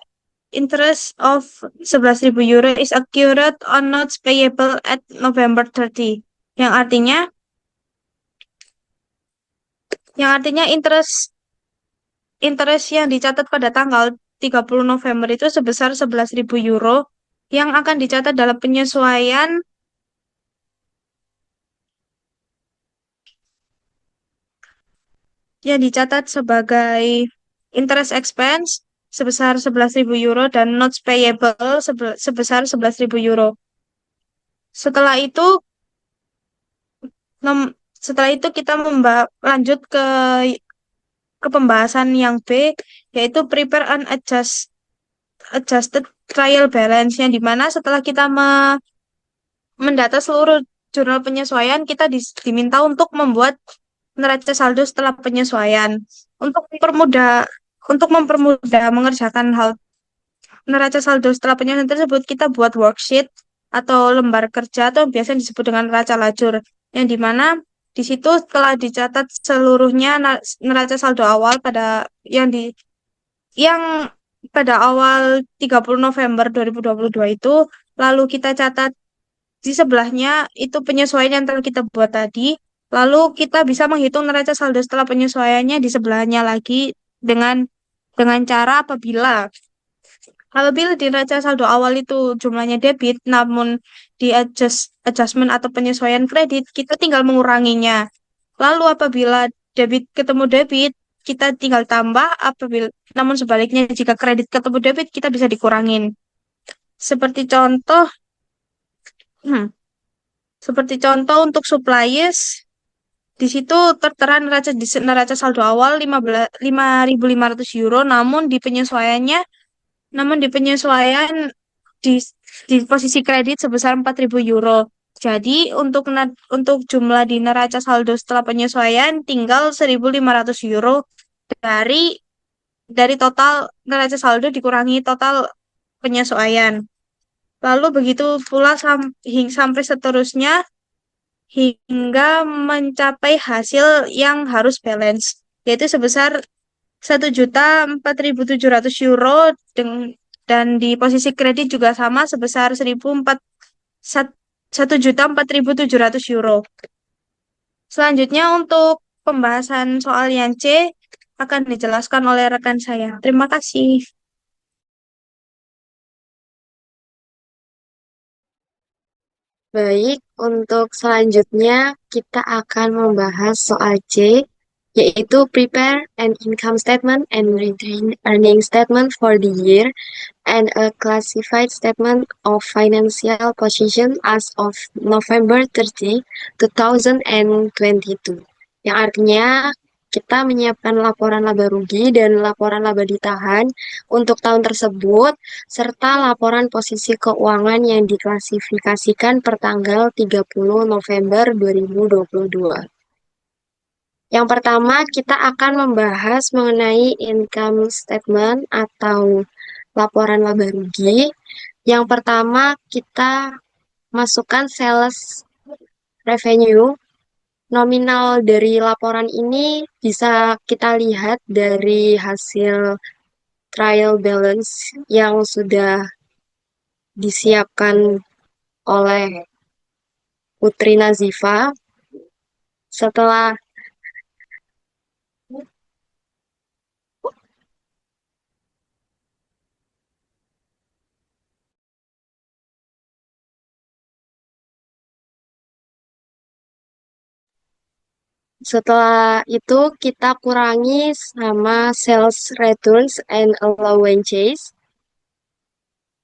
interest of 11.000 euro is accrued on notes payable at November 30. Yang artinya interest yang dicatat pada tanggal 30 November itu sebesar 11.000 euro yang akan dicatat dalam penyesuaian yang dicatat sebagai interest expense sebesar 11.000 euro dan notes payable sebesar 11.000 euro. Setelah itu kita lanjut ke pembahasan yang B, yaitu prepare an adjusted trial balance, yang dimana setelah kita mendata seluruh jurnal penyesuaian, kita diminta untuk membuat neraca saldo setelah penyesuaian. Untuk mempermudah mengerjakan hal neraca saldo setelah penyesuaian tersebut, kita buat worksheet atau lembar kerja atau biasa disebut dengan neraca lajur, yang dimana di situ telah dicatat seluruhnya neraca saldo awal yang pada awal 30 November 2022 itu, lalu kita catat di sebelahnya itu penyesuaian yang telah kita buat tadi, lalu kita bisa menghitung neraca saldo setelah penyesuaiannya di sebelahnya lagi dengan cara apabila di neraca saldo awal itu jumlahnya debit, namun di adjustment atau penyesuaian kredit, kita tinggal menguranginya. Lalu apabila debit ketemu debit, kita tinggal tambah, namun sebaliknya jika kredit ketemu debit, kita bisa dikurangin. Seperti contoh, hmm, seperti contoh untuk suppliers, di situ tertera neraca saldo awal 5.500 euro, namun di penyesuaian di, di posisi kredit sebesar 4.000 euro. Jadi untuk jumlah di neraca saldo setelah penyesuaian tinggal 1.500 euro dari total neraca saldo dikurangi total penyesuaian. Lalu begitu pula sampai seterusnya hingga mencapai hasil yang harus balance, yaitu sebesar 1.004.700 euro dan di posisi kredit juga sama sebesar 1.004.700 euro. Selanjutnya untuk pembahasan soal yang C akan dijelaskan oleh rekan saya. Terima kasih. Baik, untuk selanjutnya kita akan membahas soal C, yaitu prepare an income statement and retain earning statement for the year and a classified statement of financial position as of November 30, 2022. Yang artinya kita menyiapkan laporan laba rugi dan laporan laba ditahan untuk tahun tersebut, serta laporan posisi keuangan yang diklasifikasikan per tanggal 30 November 2022. Yang pertama, kita akan membahas mengenai income statement atau laporan laba rugi. Yang pertama, kita masukkan sales revenue. Nominal dari laporan ini bisa kita lihat dari hasil trial balance yang sudah disiapkan oleh Putri Nazifa. Setelah itu kita kurangi sama sales returns and allowances.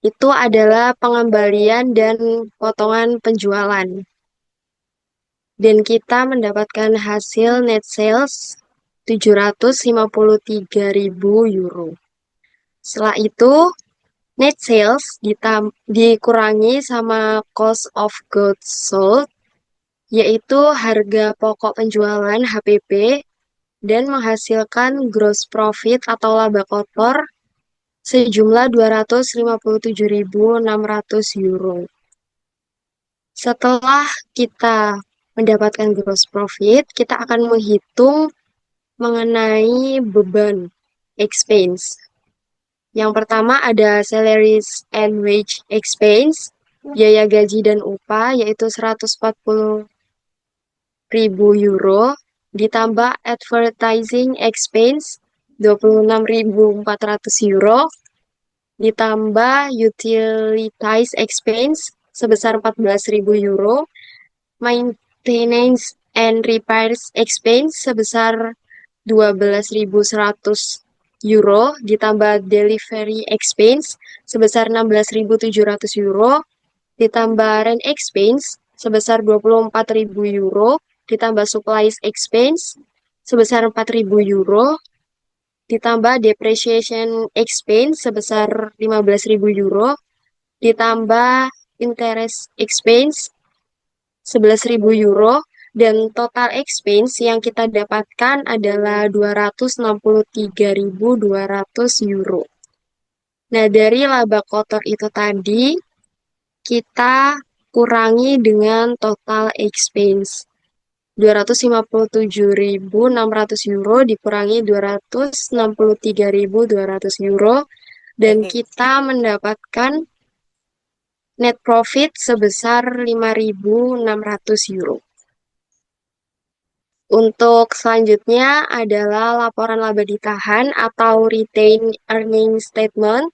Itu adalah pengembalian dan potongan penjualan. Dan kita mendapatkan hasil net sales 753.000 euro. Setelah itu, Net sales dikurangi sama cost of goods sold, yaitu harga pokok penjualan HPP, dan menghasilkan gross profit atau laba kotor sejumlah 257.600 euro. Setelah kita mendapatkan gross profit, kita akan menghitung mengenai beban expense. Yang pertama ada salaries and wage expense, biaya gaji dan upah, yaitu 140.000 euro, ditambah advertising expense 26.400 euro, ditambah utilities expense sebesar 14.000 euro, maintenance and repairs expense sebesar 12.100 euro, ditambah delivery expense sebesar 16.700 euro, ditambah rent expense sebesar 24.000 euro, ditambah supplies expense sebesar 4.000 euro, ditambah depreciation expense sebesar 15.000 euro, ditambah interest expense 11.000 euro, dan total expense yang kita dapatkan adalah 263.200 euro. Nah, dari laba kotor itu tadi, kita kurangi dengan total expense. 257.600 euro dikurangi 263.200 euro, dan kita mendapatkan net profit sebesar 5.600 euro. Untuk selanjutnya adalah laporan laba ditahan atau retained earning statement.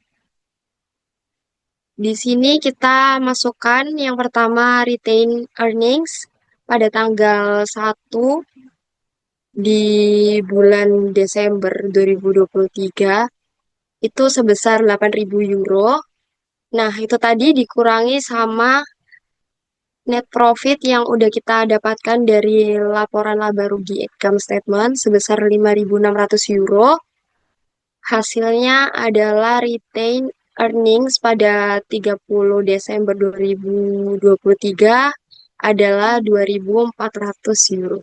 Di sini kita masukkan yang pertama retained earnings pada tanggal 1 di bulan Desember 2023 itu sebesar 8.000 euro. Nah, itu tadi dikurangi sama net profit yang udah kita dapatkan dari laporan laba rugi income statement sebesar 5.600 euro. Hasilnya adalah retained earnings pada 30 Desember 2023 adalah 2.400 euro.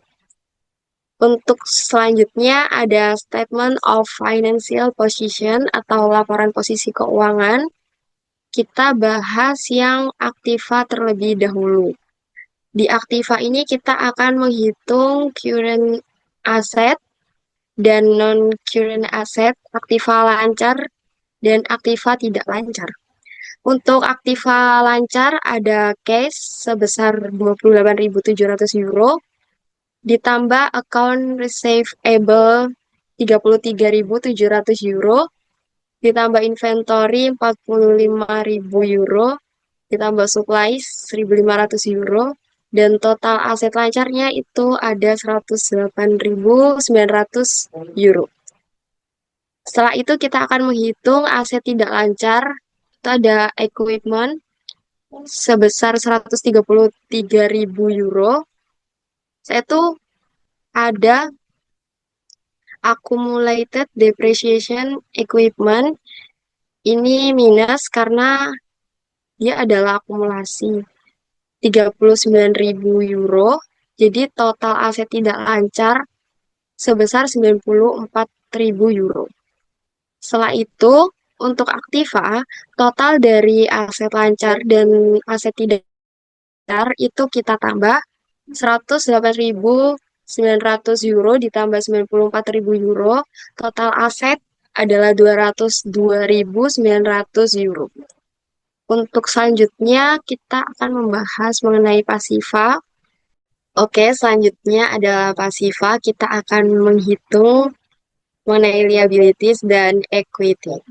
Untuk selanjutnya ada statement of financial position atau laporan posisi keuangan. Kita bahas yang aktiva terlebih dahulu. Di aktiva ini kita akan menghitung current asset dan non-current asset, aktiva lancar dan aktiva tidak lancar. Untuk aktiva lancar ada cash sebesar 28.700 euro, ditambah account receivable 33.700 euro, ditambah inventory 45.000 euro, ditambah supplies 1.500 euro, dan total aset lancarnya itu ada 108.900 euro. Setelah itu kita akan menghitung aset tidak lancar, itu ada equipment sebesar 133.000 euro. Saya itu ada accumulated depreciation equipment, ini minus karena dia adalah akumulasi 39.000 euro, jadi total aset tidak lancar sebesar 94.000 euro. Setelah itu, untuk aktiva, total dari aset lancar dan aset tidak lancar itu kita tambah 108.900 euro ditambah 94.000 euro, total aset adalah 202.900 euro. Untuk selanjutnya kita akan membahas mengenai pasiva. Oke, selanjutnya adalah pasiva. Kita akan menghitung mengenai liabilities dan equity.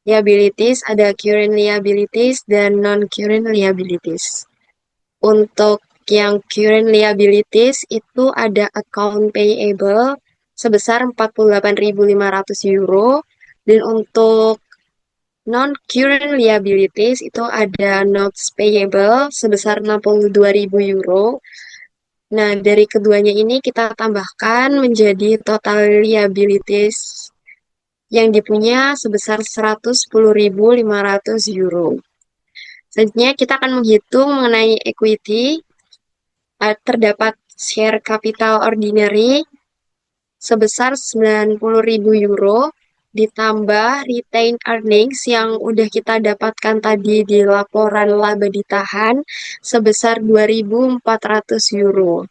Liabilities ada current liabilities dan non-current liabilities. Untuk yang current liabilities itu ada account payable sebesar 48.500 euro, dan untuk non-current liabilities itu ada notes payable sebesar 62.000 euro. Nah, dari keduanya ini kita tambahkan menjadi total liabilities yang dipunya sebesar 110.500 euro. Selanjutnya kita akan menghitung mengenai equity. Terdapat share capital ordinary sebesar 90.000 euro ditambah retained earnings yang udah kita dapatkan tadi di laporan laba ditahan sebesar 2.400 euro.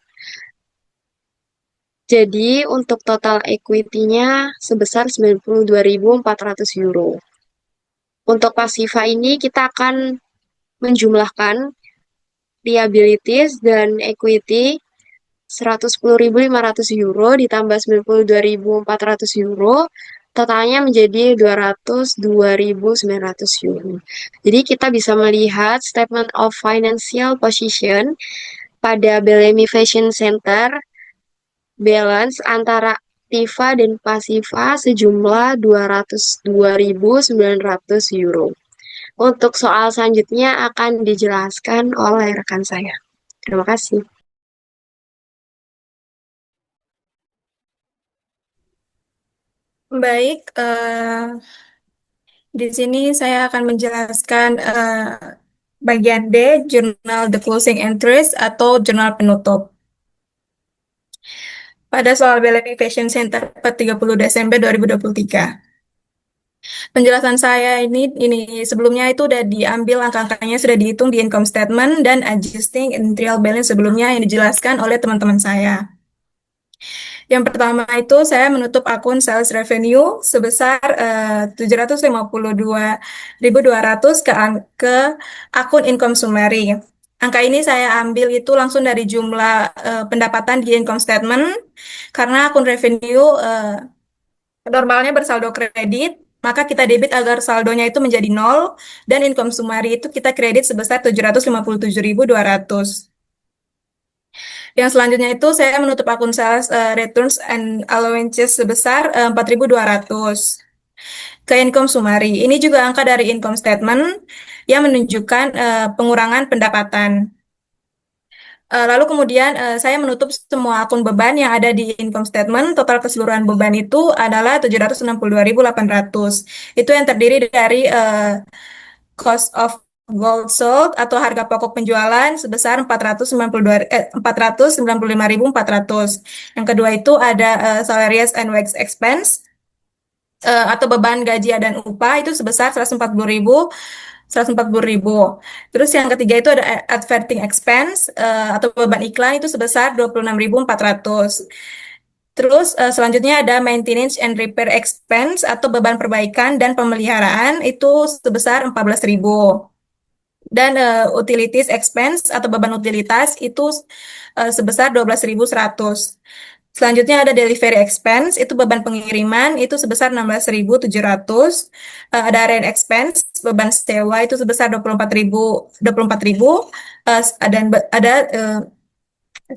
Jadi untuk total equity-nya sebesar 92.400 euro. Untuk pasifa ini kita akan menjumlahkan liabilities dan equity 110.500 euro ditambah 92.400 euro, totalnya menjadi 202.900 euro. Jadi kita bisa melihat statement of financial position pada Bellamy Fashion Center balance antara aktiva dan pasifa sejumlah 202.900 euro. Untuk soal selanjutnya akan dijelaskan oleh rekan saya. Terima kasih. Baik, di sini saya akan menjelaskan bagian D, Jurnal The Closing Entries atau Jurnal Penutup. Pada soal Bellamy Fashion Center per 30 Desember 2023. Penjelasan saya ini sebelumnya itu udah diambil angka-angkanya sudah dihitung di income statement dan adjusting in trial balance sebelumnya yang dijelaskan oleh teman-teman saya. Yang pertama itu saya menutup akun sales revenue sebesar 752.200 ke akun income summary. Angka ini saya ambil itu langsung dari jumlah pendapatan di income statement karena akun revenue normalnya bersaldo kredit, maka kita debit agar saldonya itu menjadi nol, dan income summary itu kita kredit sebesar 757.200. Yang selanjutnya itu saya menutup akun sales returns and allowances sebesar 4.200 ke income summary. Ini juga angka dari income statement yang menunjukkan pengurangan pendapatan. Lalu kemudian saya menutup semua akun beban yang ada di income statement. Total keseluruhan beban itu adalah 762.800. Itu yang terdiri dari cost of gold sold atau harga pokok penjualan sebesar 495.400. Yang kedua itu ada salaries and wage expense atau beban gaji dan upah itu sebesar 140.000. Terus yang ketiga itu ada advertising expense atau beban iklan itu sebesar 26.400. Terus selanjutnya ada maintenance and repair expense atau beban perbaikan dan pemeliharaan itu sebesar 14.000. Dan utilities expense atau beban utilitas itu sebesar 12.100. Selanjutnya ada delivery expense, itu beban pengiriman, itu sebesar 16.700. Ada rent expense, beban sewa, itu sebesar 24.000. Dan ada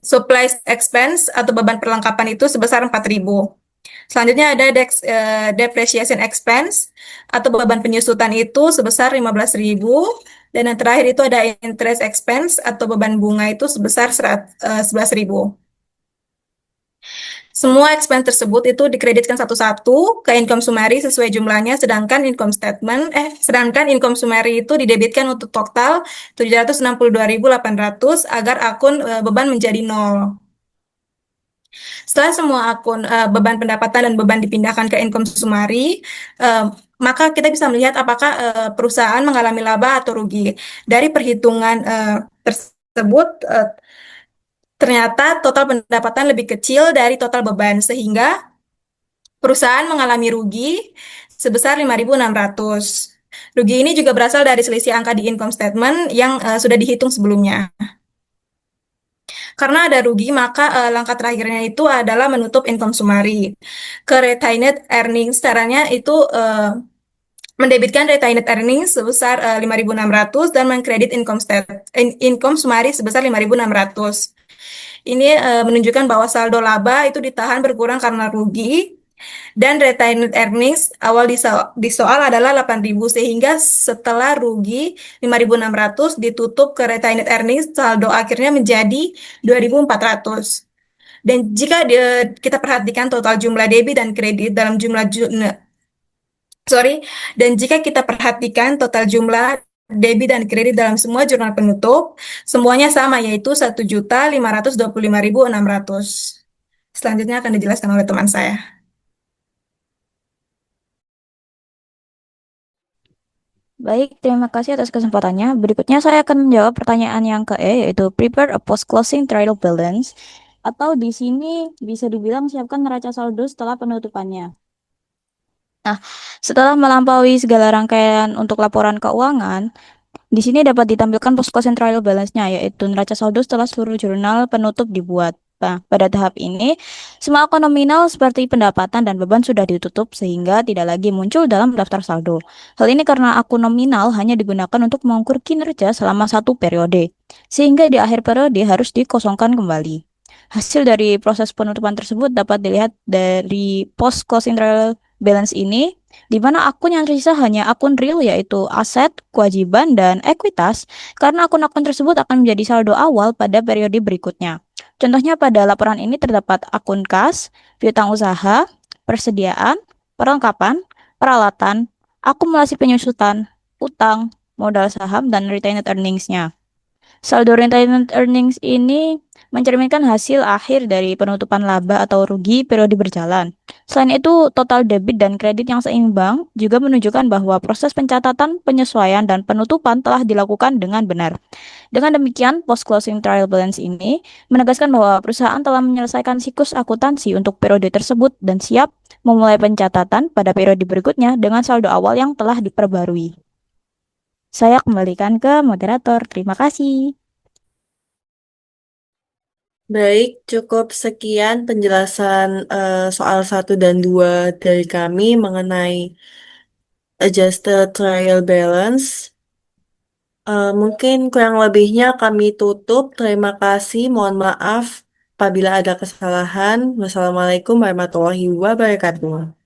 supplies expense, atau beban perlengkapan itu sebesar 4.000. Selanjutnya ada depreciation expense, atau beban penyusutan itu sebesar 15.000. Dan yang terakhir itu ada interest expense, atau beban bunga itu sebesar 11.000. Semua expense tersebut itu dikreditkan satu-satu ke income summary sesuai jumlahnya, sedangkan income summary itu didebitkan untuk total 762.800 agar akun beban menjadi nol. Setelah semua akun beban pendapatan dan beban dipindahkan ke income summary, maka kita bisa melihat apakah perusahaan mengalami laba atau rugi. Dari perhitungan tersebut, ternyata total pendapatan lebih kecil dari total beban, sehingga perusahaan mengalami rugi sebesar 5.600. Rugi ini juga berasal dari selisih angka di income statement yang sudah dihitung sebelumnya. Karena ada rugi, maka langkah terakhirnya itu adalah menutup income summary. Ke retained earnings, caranya itu mendebitkan retained earnings sebesar 5.600 dan mengkredit income summary sebesar 5.600. Ini menunjukkan bahwa saldo laba itu ditahan berkurang karena rugi, dan retained earnings awal di soal adalah 8.000, sehingga setelah rugi 5.600 ditutup ke retained earnings, saldo akhirnya menjadi 2.400. Dan jika kita perhatikan total jumlah debit dan kredit dalam Sorry, dan jika kita perhatikan total jumlah debit dan kredit dalam semua jurnal penutup, semuanya sama yaitu 1.525.600. Selanjutnya akan dijelaskan oleh teman saya. Baik, terima kasih atas kesempatannya. Berikutnya saya akan menjawab pertanyaan yang ke E, yaitu prepare a post-closing trial balance, atau di sini bisa dibilang siapkan neraca saldo setelah penutupannya. Nah, setelah melampaui segala rangkaian untuk laporan keuangan, di sini dapat ditampilkan post closing trial balance-nya, yaitu neraca saldo setelah seluruh jurnal penutup dibuat. Nah, pada tahap ini, semua akun nominal seperti pendapatan dan beban sudah ditutup sehingga tidak lagi muncul dalam daftar saldo. Hal ini karena akun nominal hanya digunakan untuk mengukur kinerja selama satu periode, sehingga di akhir periode harus dikosongkan kembali. Hasil dari proses penutupan tersebut dapat dilihat dari post closing trial balance ini, di mana akun yang tersisa hanya akun real yaitu aset, kewajiban, dan ekuitas, karena akun-akun tersebut akan menjadi saldo awal pada periode berikutnya. Contohnya pada laporan ini terdapat akun kas, piutang usaha, persediaan, perlengkapan, peralatan, akumulasi penyusutan, utang, modal saham, dan retained earnings-nya. Saldo retained earnings ini mencerminkan hasil akhir dari penutupan laba atau rugi periode berjalan. Selain itu, total debit dan kredit yang seimbang juga menunjukkan bahwa proses pencatatan, penyesuaian, dan penutupan telah dilakukan dengan benar. Dengan demikian, post-closing trial balance ini menegaskan bahwa perusahaan telah menyelesaikan siklus akuntansi untuk periode tersebut dan siap memulai pencatatan pada periode berikutnya dengan saldo awal yang telah diperbarui. Saya kembalikan ke moderator. Terima kasih. Baik, cukup sekian penjelasan soal 1 dan 2 dari kami mengenai adjusted trial balance. Mungkin kurang lebihnya kami tutup. Terima kasih. Mohon maaf apabila ada kesalahan. Wassalamualaikum warahmatullahi wabarakatuh.